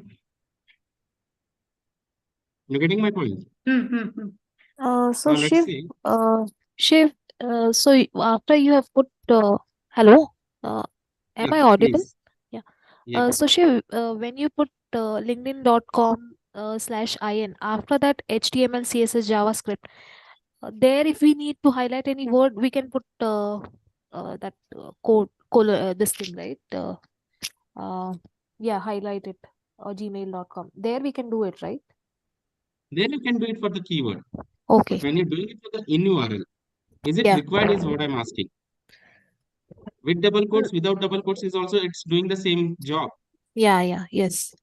getting my point? So Now let's Shiv, see. Shiv, after you have put hello, am Yeah, I audible? please. Yeah. Yeah. So Shiv, when you put linkedin.com/in, after that HTML, CSS, JavaScript, there if we need to highlight any word, we can put that code, this thing, right? Yeah, highlight it or gmail.com. There we can do it, right? There you can do it for the keyword. Okay. But when you're doing it for the inurl, is it Yeah. required is what I'm asking. With double quotes, without double quotes is also it's doing the same job. Yeah, yes.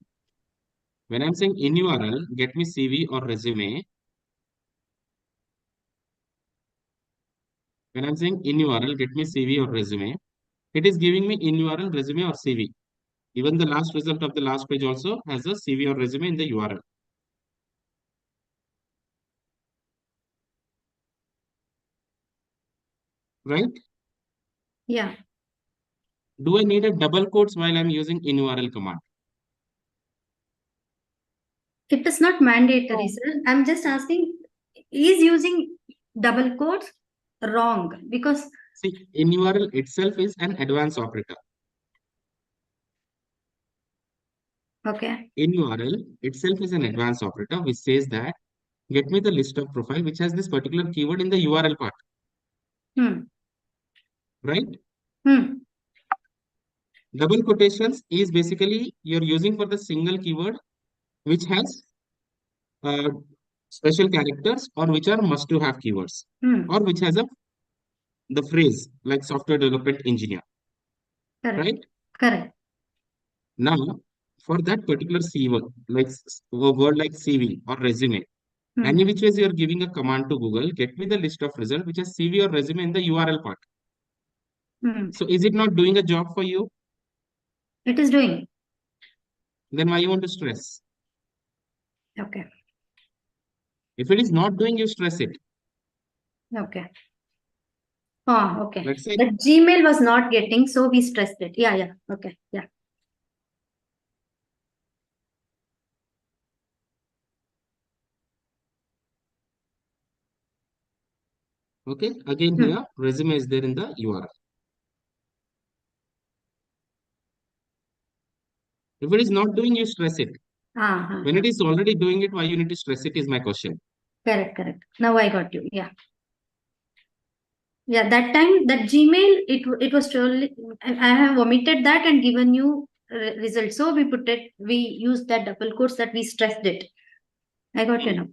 When I'm saying inurl, get me CV or resume. When I'm saying inurl, get me CV or resume, it is giving me inurl, resume or CV. Even the last result of the last page also has a CV or resume in the URL. Right? Yeah. Do I need a double quotes while I'm using inurl command? It is not mandatory, sir. I'm just asking, is using double quotes wrong? Because see, inurl itself is an advanced operator. Okay. Inurl itself is an advanced operator which says that get me the list of profile which has this particular keyword in the URL part. Right? Double quotations is basically you're using for the single keyword which has special characters or which are must to have keywords or which has the phrase like software development engineer. Correct. Right? Correct. Now, for that particular CV, like a word like CV or resume, any which ways you're giving a command to Google, get me the list of result which has CV or resume in the URL part. So is it not doing a job for you? It is doing. Then why you want to stress? Okay. If it is not doing, you stress it. Okay. Oh, okay. Let's say The Gmail was not getting, so we stressed it. Yeah. Okay. Yeah. Okay, again here resume is there in the URL. If it is not doing, you stress it. When it is already doing it, why you need to stress it is my question. Correct. Now I got you. Yeah. Yeah, that time that Gmail, it was totally, I have omitted that and given you results. So we used that double quotes that we stressed it. I got you now.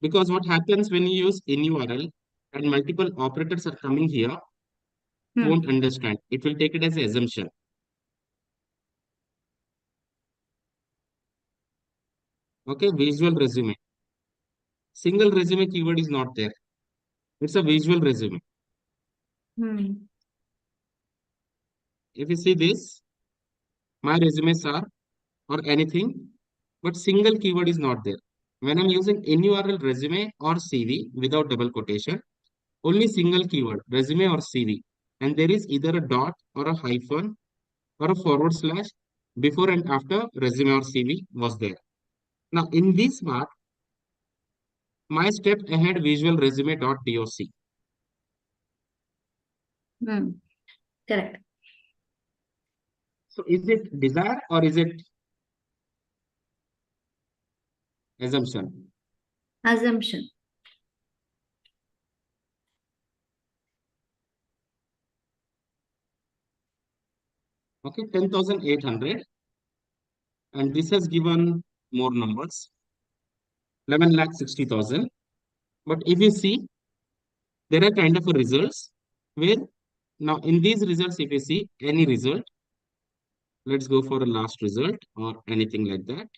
Because what happens when you use inurl and multiple operators are coming here, won't understand. It will take it as an assumption. Okay, visual resume. Single resume keyword is not there. It's a visual resume. If you see this, my resumes are or anything, but single keyword is not there. When I'm using inurl resume or CV without double quotation, only single keyword, resume or CV, and there is either a dot or a hyphen or a forward slash before and after resume or CV was there. Now in this part, my step ahead visual resume.doc. Correct. So is it desire or is it assumption? Assumption. Okay, 10,800. And this has given more numbers, 11,60,000. But if you see, there are kind of a results where now in these results, if you see any result, let's go for a last result or anything like that.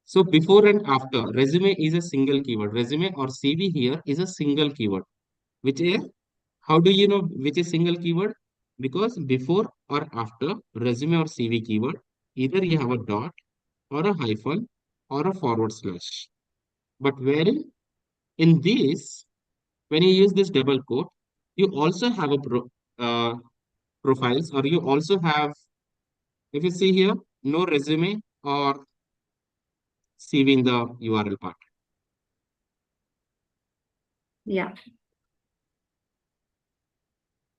So before and after, resume is a single keyword. Resume or CV here is a single keyword. Which is, how do you know which is single keyword? Because before or after resume or CV keyword, either you have a dot or a hyphen or a forward slash. But wherein in this, when you use this double quote, you also have a profiles, or you also have, if you see here, no resume or CV in the URL part. Yeah.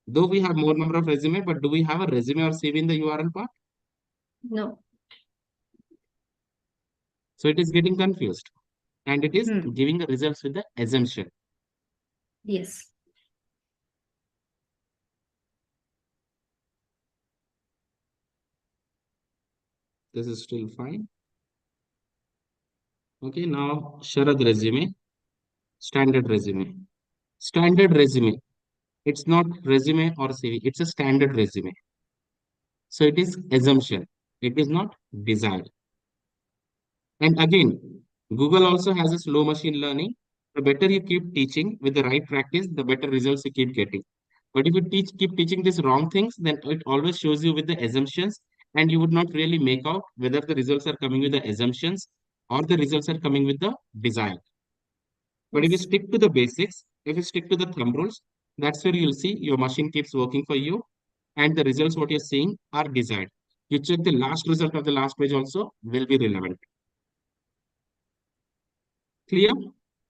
Though we have more number of resume, but do we have a resume or CV in the URL part? No. So it is getting confused. And it is giving the results with the assumption. Yes. This is still fine. Okay, now Sharad resume, standard resume. Standard resume. It's not resume or CV. It's a standard resume. So it is assumption. It is not desired. And again, Google also has a slow machine learning. The better you keep teaching with the right practice, the better results you keep getting. But if you keep teaching these wrong things, then it always shows you with the assumptions, and you would not really make out whether the results are coming with the assumptions or the results are coming with the desire. But if you stick to the basics, if you stick to the thumb rules, that's where you'll see your machine keeps working for you, and the results what you're seeing are desired. You check the last result of the last page also will be relevant. Clear?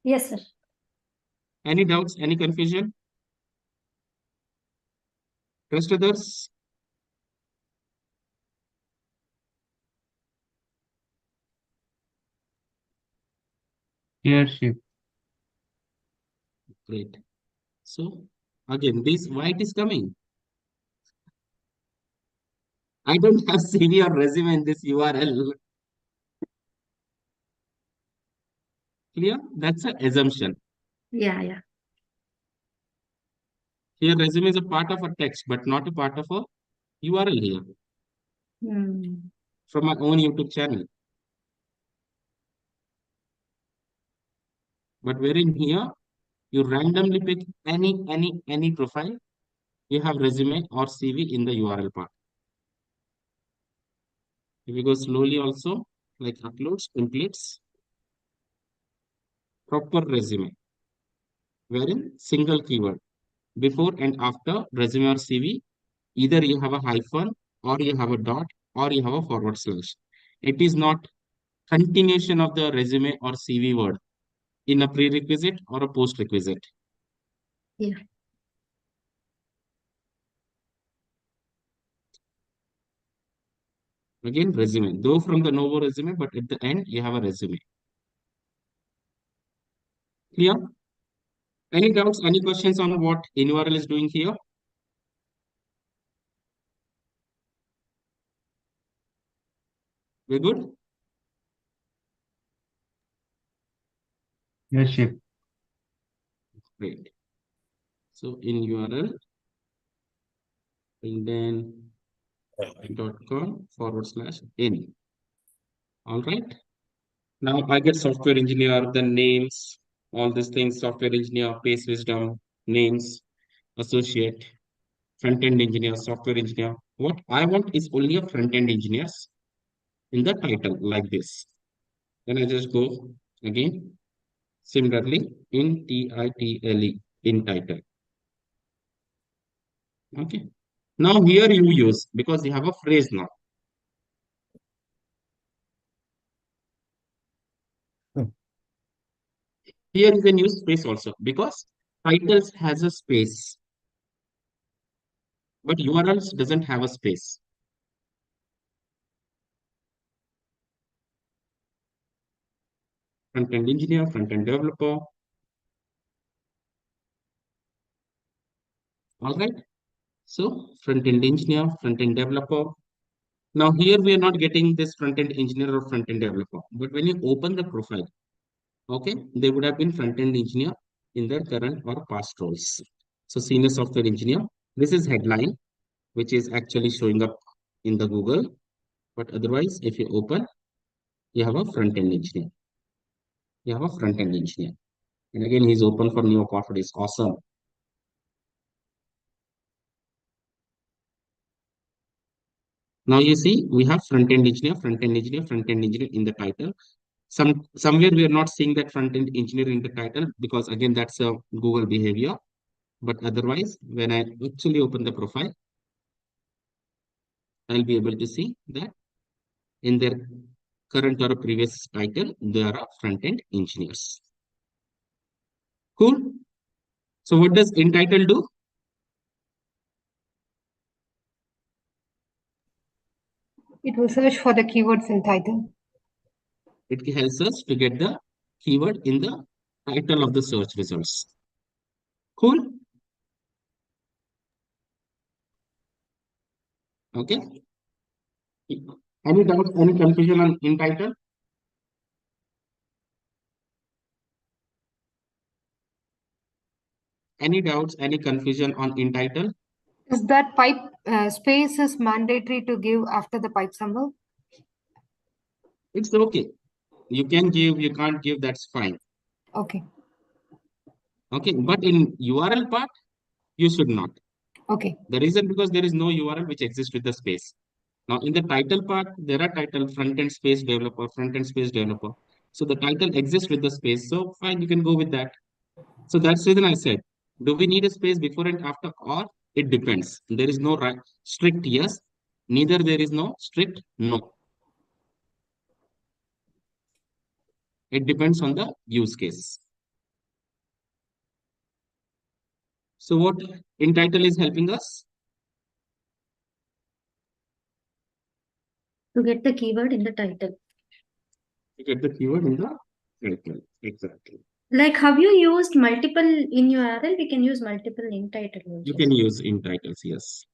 Yes, sir. Any doubts? Any confusion? Rest others? Here, shift. Great. So again, this why it is coming. I don't have CV or resume in this URL. Clear? That's an assumption. Yeah. Here, resume is a part of a text, but not a part of a URL here. From my own YouTube channel. But wherein here, you randomly pick any profile, you have resume or CV in the URL part. If you go slowly also, like uploads, templates, proper resume. wherein single keyword before and after resume or CV, either you have a hyphen or you have a dot or you have a forward slash. It is not continuation of the resume or CV word in a prerequisite or a postrequisite. Yeah. Again, resume. Though from the Novo resume, but at the end, you have a resume. Clear? Any doubts, any questions on what inurl is doing here? We're good? Yes, Chef. Great. So in URL, and then .com/in. All right. Now I get software engineer, the names, all these things, software engineer, Pace Wisdom, names, associate, front-end engineer, software engineer. What I want is only a front-end engineers in the title like this. Then I just go again. Similarly, in title, in title. Okay. Now here you use, because you have a phrase now. Here you can use space also, because titles has a space, but URLs doesn't have a space. Front-end engineer, front-end developer. All right. So front-end engineer, front-end developer. Now here we are not getting this front-end engineer or front-end developer, but when you open the profile, okay, they would have been front-end engineer in their current or past roles. So senior software engineer, this is headline, which is actually showing up in the Google. But otherwise, if you open, you have a front-end engineer. You have a front-end engineer. And again, he's open for new opportunities. Awesome. Now you see, we have front-end engineer, front-end engineer, front-end engineer in the title. Somewhere we are not seeing that front-end engineer in the title, because again, that's a Google behavior. But otherwise, when I actually open the profile, I'll be able to see that in their current or previous title, they are front-end engineers. Cool. So what does intitle do? It will search for the keywords in title. It helps us to get the keyword in the title of the search results. Cool. Okay. Any doubts, any confusion on intitle? Any doubts, any confusion on intitle? Is that pipe space is mandatory to give after the pipe symbol? It's okay. You can give, you can't give, that's fine. Okay. Okay, but in URL part, you should not. Okay. The reason, because there is no URL which exists with the space. Now in the title part, there are title front-end space developer, front-end space developer. So the title exists with the space. So fine, you can go with that. So that's the reason I said, do we need a space before and after, or it depends. There is no right, strict yes, neither there is no strict no. It depends on the use case. So what intitle is helping us? To get the keyword in the title. To get the keyword in the title, exactly. Like, have you used multiple in URL? We can use multiple in title also. You can use in titles, yes.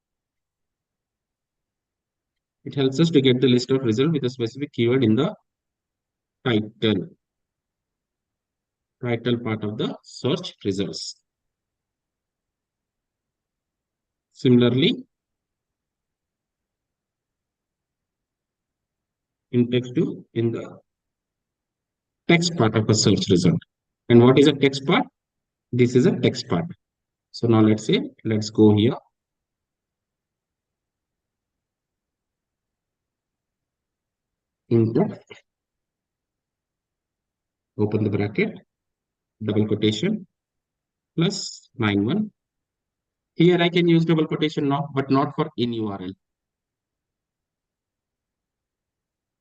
It helps us to get the list of results with a specific keyword in the title. Title part of the search results. Similarly, in text to in the text part of a search result. And what is a text part? This is a text part. So now let's say, let's go here. In text, open the bracket, double quotation, plus 91. Here I can use double quotation now, but not for in URL.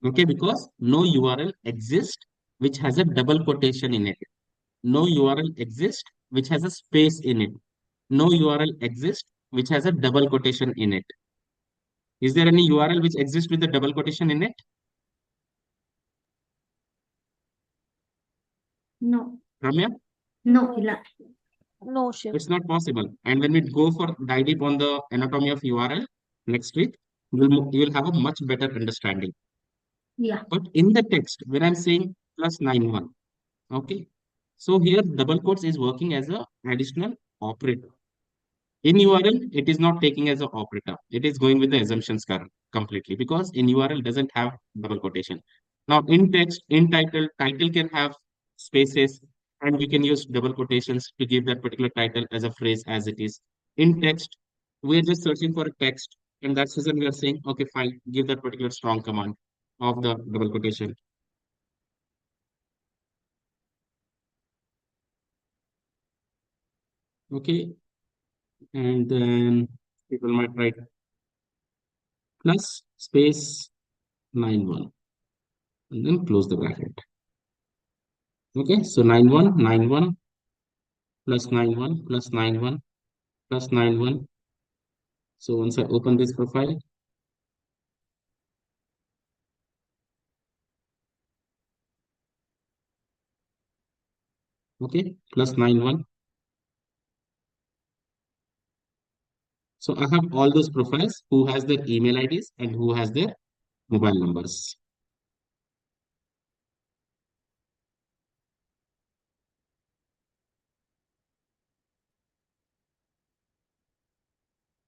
Okay, because no URL exists which has a double quotation in it. No URL exists which has a space in it. No URL exists which has a double quotation in it. Is there any URL which exists with a double quotation in it? No. Ramya? No, Ila. No, Shiv. It's not possible. And when we go for dive deep on the anatomy of URL next week, you will have a much better understanding. Yeah. But in the text, when I'm saying plus 91, okay. So here double quotes is working as a additional operator. In URL, it is not taking as an operator. It is going with the assumptions completely because in URL doesn't have double quotation. Now in text, in title can have spaces and we can use double quotations to give that particular title as a phrase as it is. In text, we are just searching for a text and that's reason we are saying, okay, fine, give that particular strong command of the double quotation. Okay, and then people might write plus space 91 and then close the bracket. Okay, so 91 plus 91 plus 91 plus 91. So once I open this profile, okay, plus 91. So I have all those profiles who has their email IDs and who has their mobile numbers.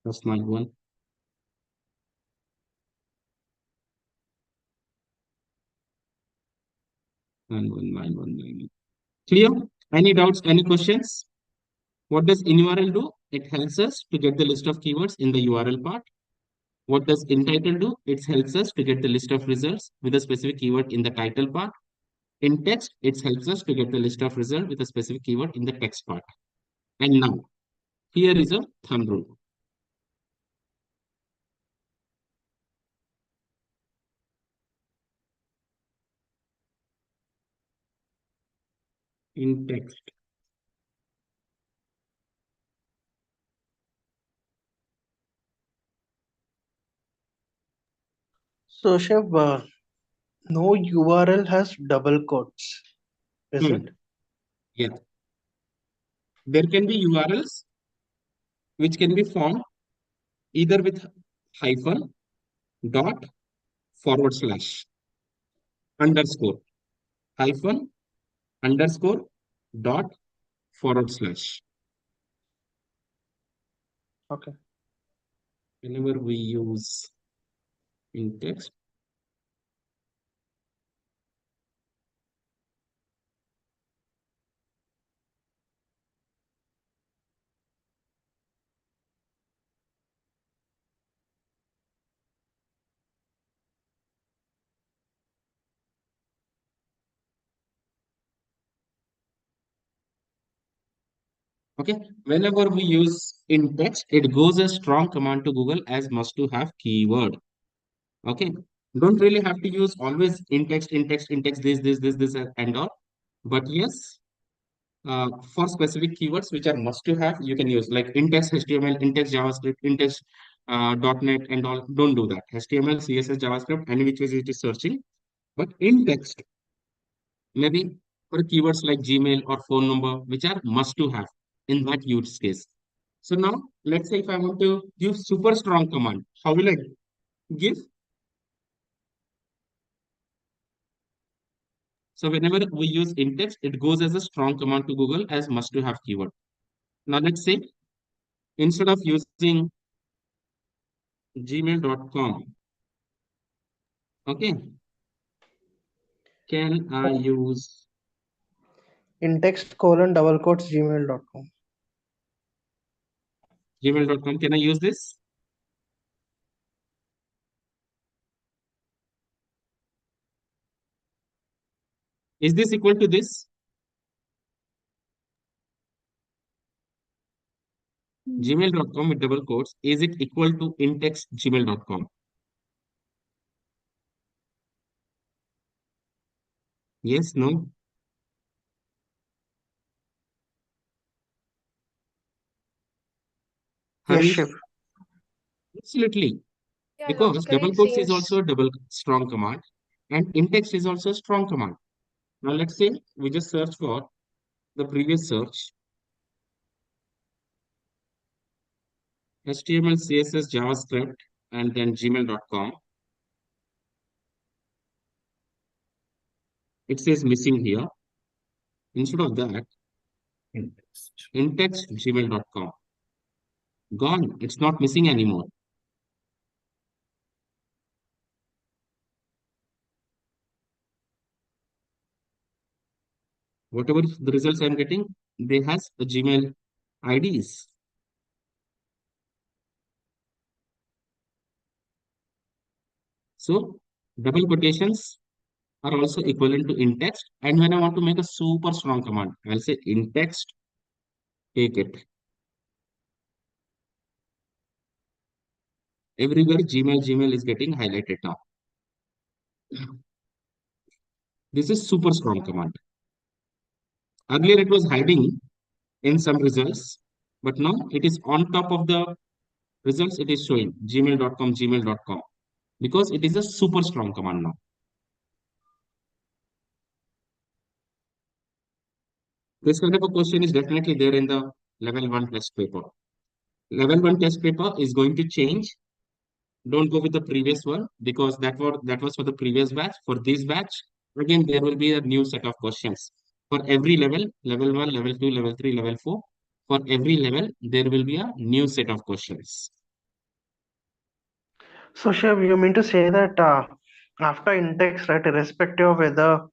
Plus 91. Clear? Any doubts, any questions? What does inurl do? It helps us to get the list of keywords in the URL part. What does intitle do? It helps us to get the list of results with a specific keyword in the title part. In text, it helps us to get the list of results with a specific keyword in the text part. And now, here is a thumb rule. In text. So, Shiv, no URL has double quotes, is it? Yeah. There can be URLs which can be formed either with hyphen, dot, forward slash, underscore, hyphen, underscore, dot, forward slash. Okay. Whenever we use in text, okay, whenever we use in text, it goes a strong command to Google as must to have keyword. Okay, don't really have to use always in text, this, and all. But yes, for specific keywords which are must to have, you can use like in-text HTML, in-text JavaScript, in-text .NET and all. Don't do that. HTML, CSS, JavaScript, any which way it is searching. But in text, maybe for keywords like Gmail or phone number, which are must to have in that use case. So now, let's say if I want to give super strong command, how will I give? So whenever we use in text, it goes as a strong command to Google as must to have keyword. Now let's say instead of using gmail.com, okay, can I use in text colon double quotes gmail.com? gmail.com, can I use this? Is this equal to this? Gmail.com with double quotes, is it equal to intext gmail.com? Yes, no? Yes, Harish? Shiv. Absolutely. Yeah, Because double logically it quotes is also seems. a double strong command, and intext is also a strong command. Now let's say we just search for the previous search, HTML, CSS, JavaScript, and then gmail.com. It says missing here. Instead of that, intext gmail.com. Gone. It's not missing anymore. Whatever the results I'm getting, they has the Gmail IDs. So double quotations are also equivalent to intext. And when I want to make a super strong command, I'll say intext, take it. Everywhere Gmail is getting highlighted now. This is super strong command. Earlier it was hiding in some results, but now it is on top of the results. It is showing gmail.com, because it is a super strong command now. This kind of a question is definitely there in the level 1 test paper. Level 1 test paper is going to change. Don't go with the previous one, because that was for the previous batch. For this batch, again, there will be a new set of questions. For every level, level 1, level 2, level 3, level 4, for every level, there will be a new set of questions. So, Shiv, you mean to say that after intext, right, irrespective of whether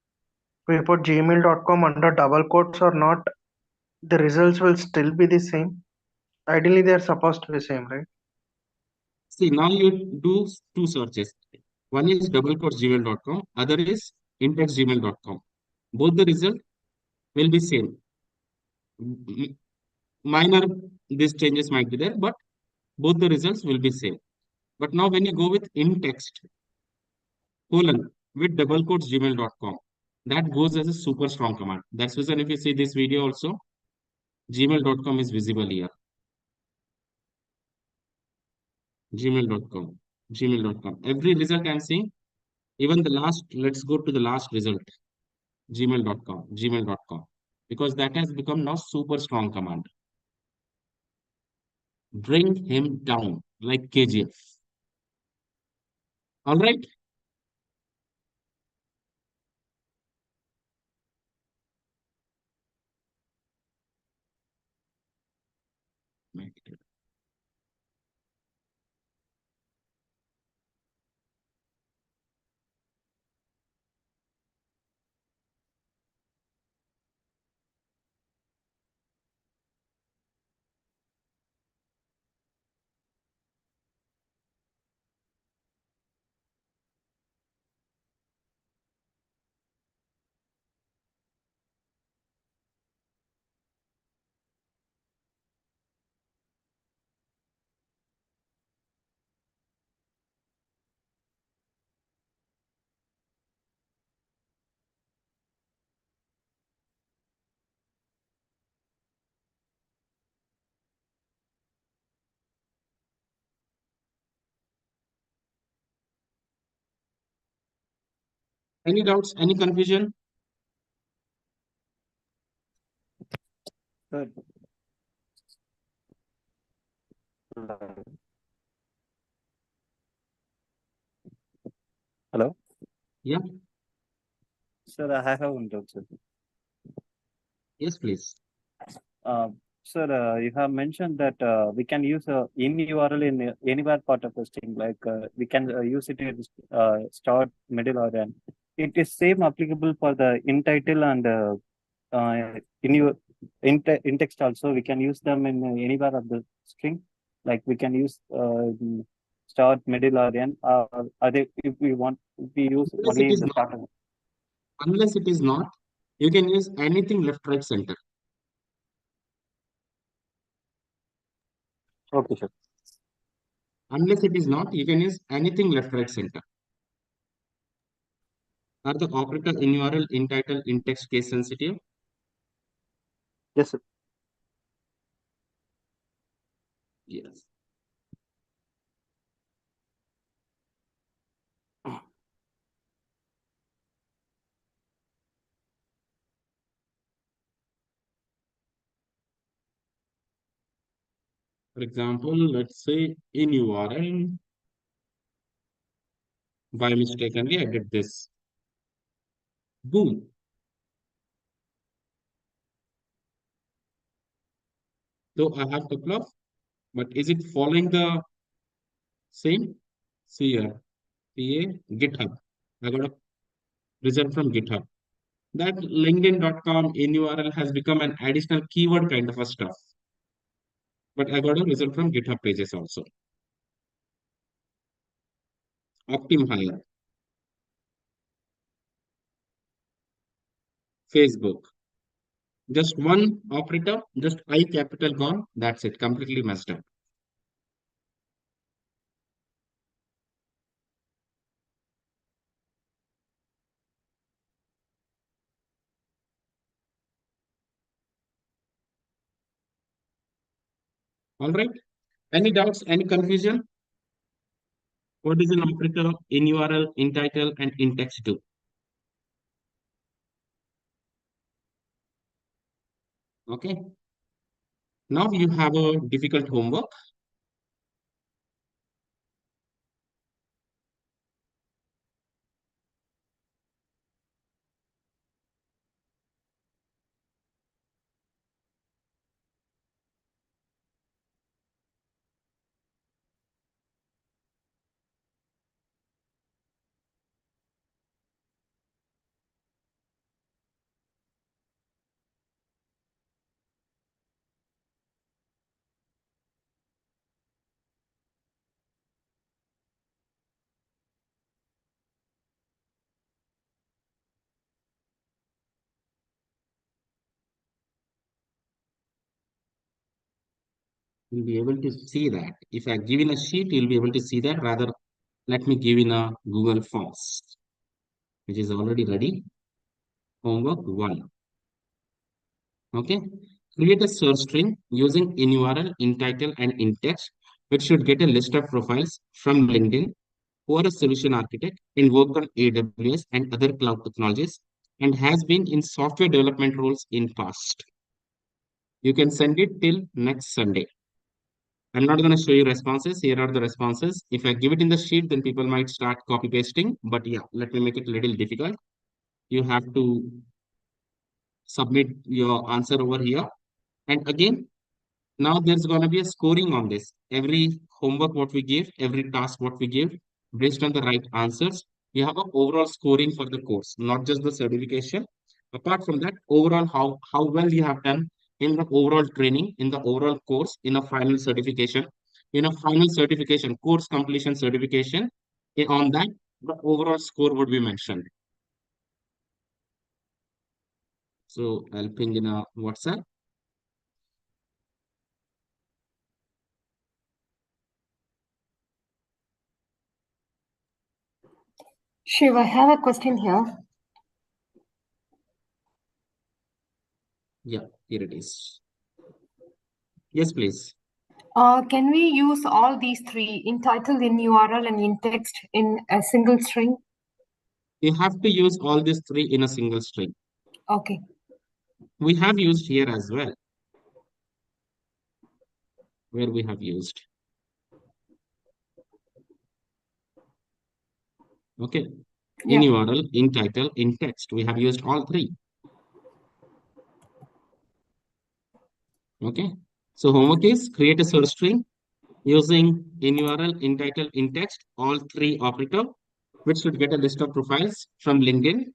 we put gmail.com under double quotes or not, the results will still be the same? Ideally, they're supposed to be same, right? See, now you do two searches. One is double quotes gmail.com, other is intext gmail.com. Both the result will be same. Minor these changes might be there, but both the results will be same. But now when you go with intext with double quotes gmail.com, that goes as a super strong command. That's reason if you see this video also, gmail.com is visible here. Gmail.com, gmail.com. Every result I'm seeing, even the last, let's go to the last result, gmail.com, because that has become now super strong command. Bring him down like KGF. All right. Any doubts? Any confusion? Good. Hello? Yeah. Sir, I have one doubt, sir. Yes, please. Sir, you have mentioned that we can use in URL in anywhere part of the string, like we can use it in start, middle, or end. It is same applicable for the intitle and in your intext also. We can use them in anywhere of the string, like we can use start, middle, or end. Are they, if we want, we use Unless only it in is the not, start of unless it is not, you can use anything left, right, center. Okay, sure. Unless it is not, you can use anything left, right, center. Are the operator inurl, intitle, intext case sensitive? Yes, sir. Yes. For example, let's say in URL, by mistakenly I did this. Boom. So I have couple of, but is it following the same? See here, PA GitHub. I got a result from GitHub. That LinkedIn.com in URL has become an additional keyword kind of a stuff. But I got a result from GitHub pages also. OptimHire, Facebook. Just one operator, just I capital gone. That's it, completely messed up. All right. Any doubts? Any confusion? What is an operator in URL, in title, and in text do? Okay. Now you have a difficult homework. You'll be able to see that. If I give in a sheet, you'll be able to see that. Rather, let me give in a Google Forms, which is already ready. Homework 1. Okay. Create a search string using in URL, in title, and in text, which should get a list of profiles from LinkedIn who are a solution architect and worked on AWS and other cloud technologies and has been in software development roles in past. You can send it till next Sunday. I'm not going to show you responses. Here are the responses. If I give it in the sheet, then people might start copy pasting. But yeah, let me make it a little difficult. You have to submit your answer over here. And again, now there's going to be a scoring on this. Every homework what we give, every task what we give, based on the right answers, you have an overall scoring for the course, not just the certification. Apart from that, overall how well you have done in the overall training, in the overall course, in a final certification, course completion certification, on that, the overall score would be mentioned. So I'll ping in a WhatsApp. Shiv, I have a question here. Yeah, here it is. Yes, please. Can we use all these three, in title, in URL, and in text, in a single string? You have to use all these three in a single string. Okay. We have used here as well. Where we have used. Okay. In URL, in title, in text, we have used all three. Okay. So homework is create a search string using in URL, in title, in text, all three operator, which should get a list of profiles from LinkedIn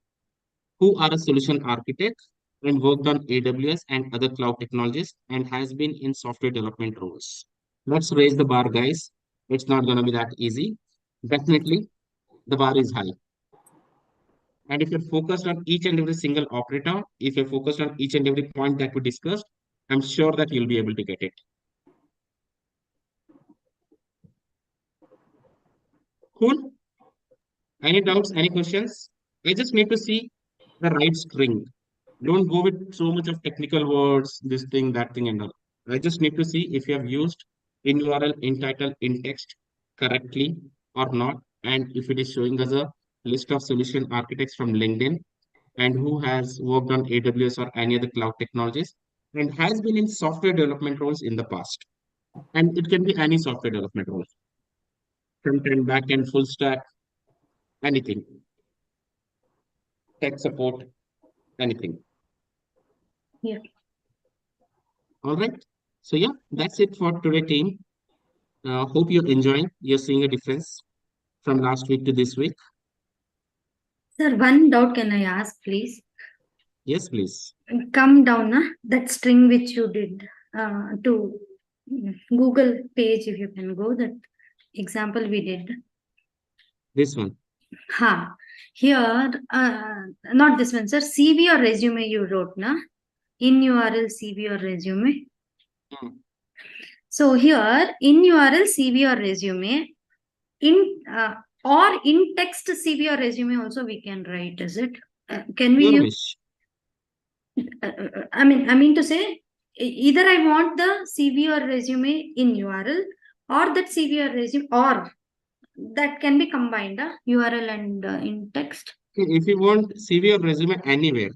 who are a solution architect and worked on AWS and other cloud technologies and has been in software development roles. Let's raise the bar, guys. It's not going to be that easy. Definitely, the bar is high. And if you're focused on each and every single operator, if you're focused on each and every point that we discussed, I'm sure that you'll be able to get it. Cool. Any doubts, any questions? I just need to see the right string. Don't go with so much of technical words, this thing, that thing, and all. I just need to see if you have used in URL, in title, in text correctly or not. And if it is showing us a list of solution architects from LinkedIn and who has worked on AWS or any other cloud technologies and has been in software development roles in the past. And it can be any software development role, front end, back end, full stack, anything, tech support, anything. Yeah. All right. So yeah, that's it for today, team. Hope you're enjoying. You're seeing a difference from last week to this week. Sir, one doubt can I ask, please? Yes, please. Come down, that string which you did to Google page, if you can go, that example we did. This one. Here, not this one, sir. CV or resume you wrote, na? In URL, CV or resume. So here, in URL, CV or resume, or in text CV or resume also we can write, is it? Can we use? I mean to say, either I want the CV or resume in URL, or that CV or resume, or that can be combined, URL and in text. If you want CV or resume anywhere,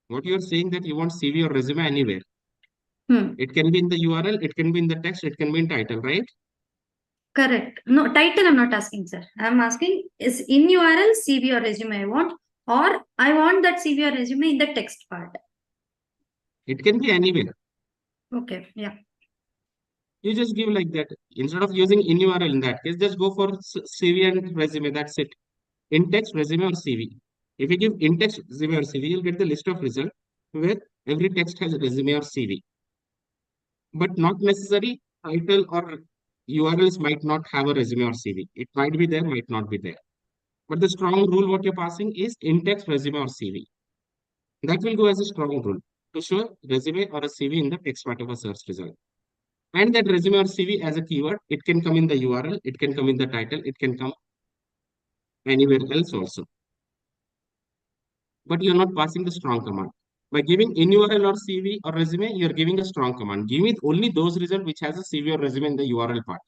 what you're saying that you want CV or resume anywhere. It can be in the URL, it can be in the text, it can be in title, right? Correct. No, title I'm not asking, sir. I'm asking is in URL CV or resume I want, or I want that CV or resume in the text part. It can be anywhere. Okay, yeah. You just give like that. Instead of using in URL in that case, just go for CV and resume. That's it. In text, resume, or CV. If you give in text, resume, or CV, you'll get the list of results where every text has resume or CV. But not necessary title or URLs might not have a resume or CV. It might be there, might not be there. But the strong rule what you're passing is in text, resume, or CV. That will go as a strong rule to show resume or a CV in the text part of a search result. And that resume or CV as a keyword, it can come in the URL, it can come in the title, it can come anywhere else also. But you're not passing the strong command. By giving in URL or CV or resume, you're giving a strong command. Give me only those results which has a CV or resume in the URL part.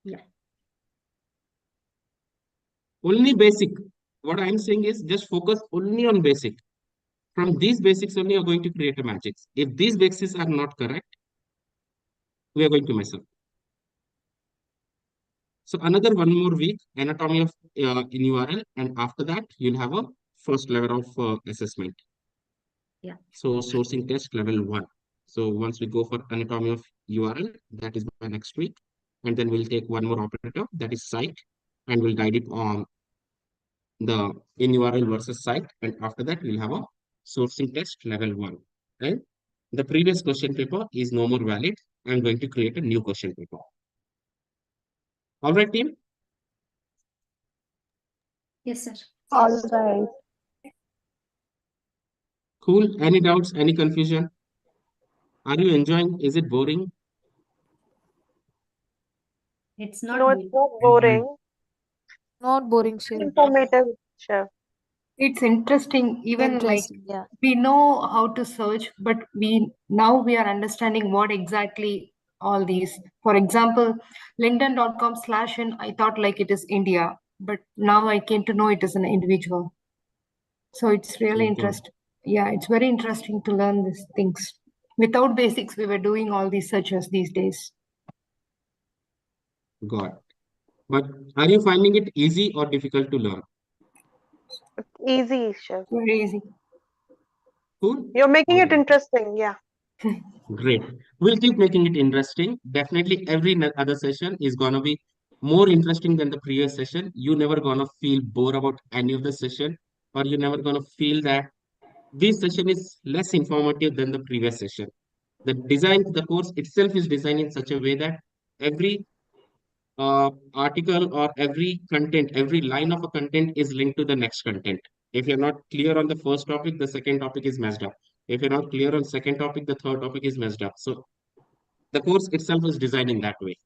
Yeah. Only basic. What I'm saying is just focus only on basic. From these basics only, you're going to create a magic. If these basics are not correct, we are going to mess up. So another one more week, anatomy of in URL, and after that, you'll have a first level of assessment. Yeah. So sourcing test level 1. So once we go for anatomy of URL, that is by next week. And then we'll take one more operator, that is site, and we'll guide it on the in URL versus site. And after that, we'll have a sourcing test level 1. Right? The previous question paper is no more valid. I'm going to create a new question paper. All right, team? Yes, sir. All right. Cool. Any doubts? Any confusion? Are you enjoying? Is it boring? It's not. No, it's not boring. Not boring, Shiv. Informative, Shiv. It's interesting, even like Interesting, yeah. we know how to search, but we are understanding what exactly all these. For example, linkedin.com/in, I thought like it is India, but now I came to know it is an individual. So it's really interesting. Yeah, it's very interesting to learn these things. Without basics, we were doing all these searches these days. Got it. But are you finding it easy or difficult to learn? Easy, Shiv. Very easy. Cool. You're making it interesting, yeah. Great. We'll keep making it interesting. Definitely every other session is gonna be more interesting than the previous session. You're never gonna feel bored about any of the session, or you're never gonna feel that this session is less informative than the previous session. The course itself is designed in such a way that every article or every content, every line of a content is linked to the next content. If you're not clear on the first topic, the second topic is messed up. If you're not clear on second topic, the third topic is messed up. So the course itself is designed in that way.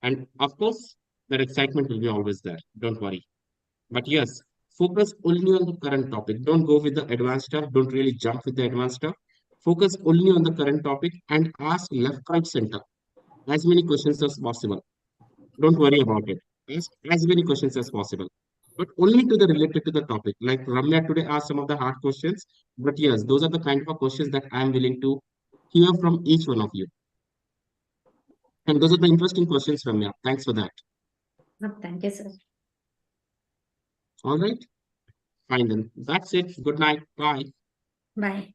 And of course, that excitement will be always there. Don't worry. But yes, focus only on the current topic. Don't go with the advanced stuff. Don't really jump with the advanced stuff. Focus only on the current topic and ask left, right, center as many questions as possible. Don't worry about it. Ask as many questions as possible, but only to the related to the topic. Like Ramya today asked some of the hard questions, but yes, those are the kind of questions that I am willing to hear from each one of you. And those are the interesting questions, Ramya. Thanks for that. Thank you, sir. All right. Fine then. That's it. Good night. Bye. Bye.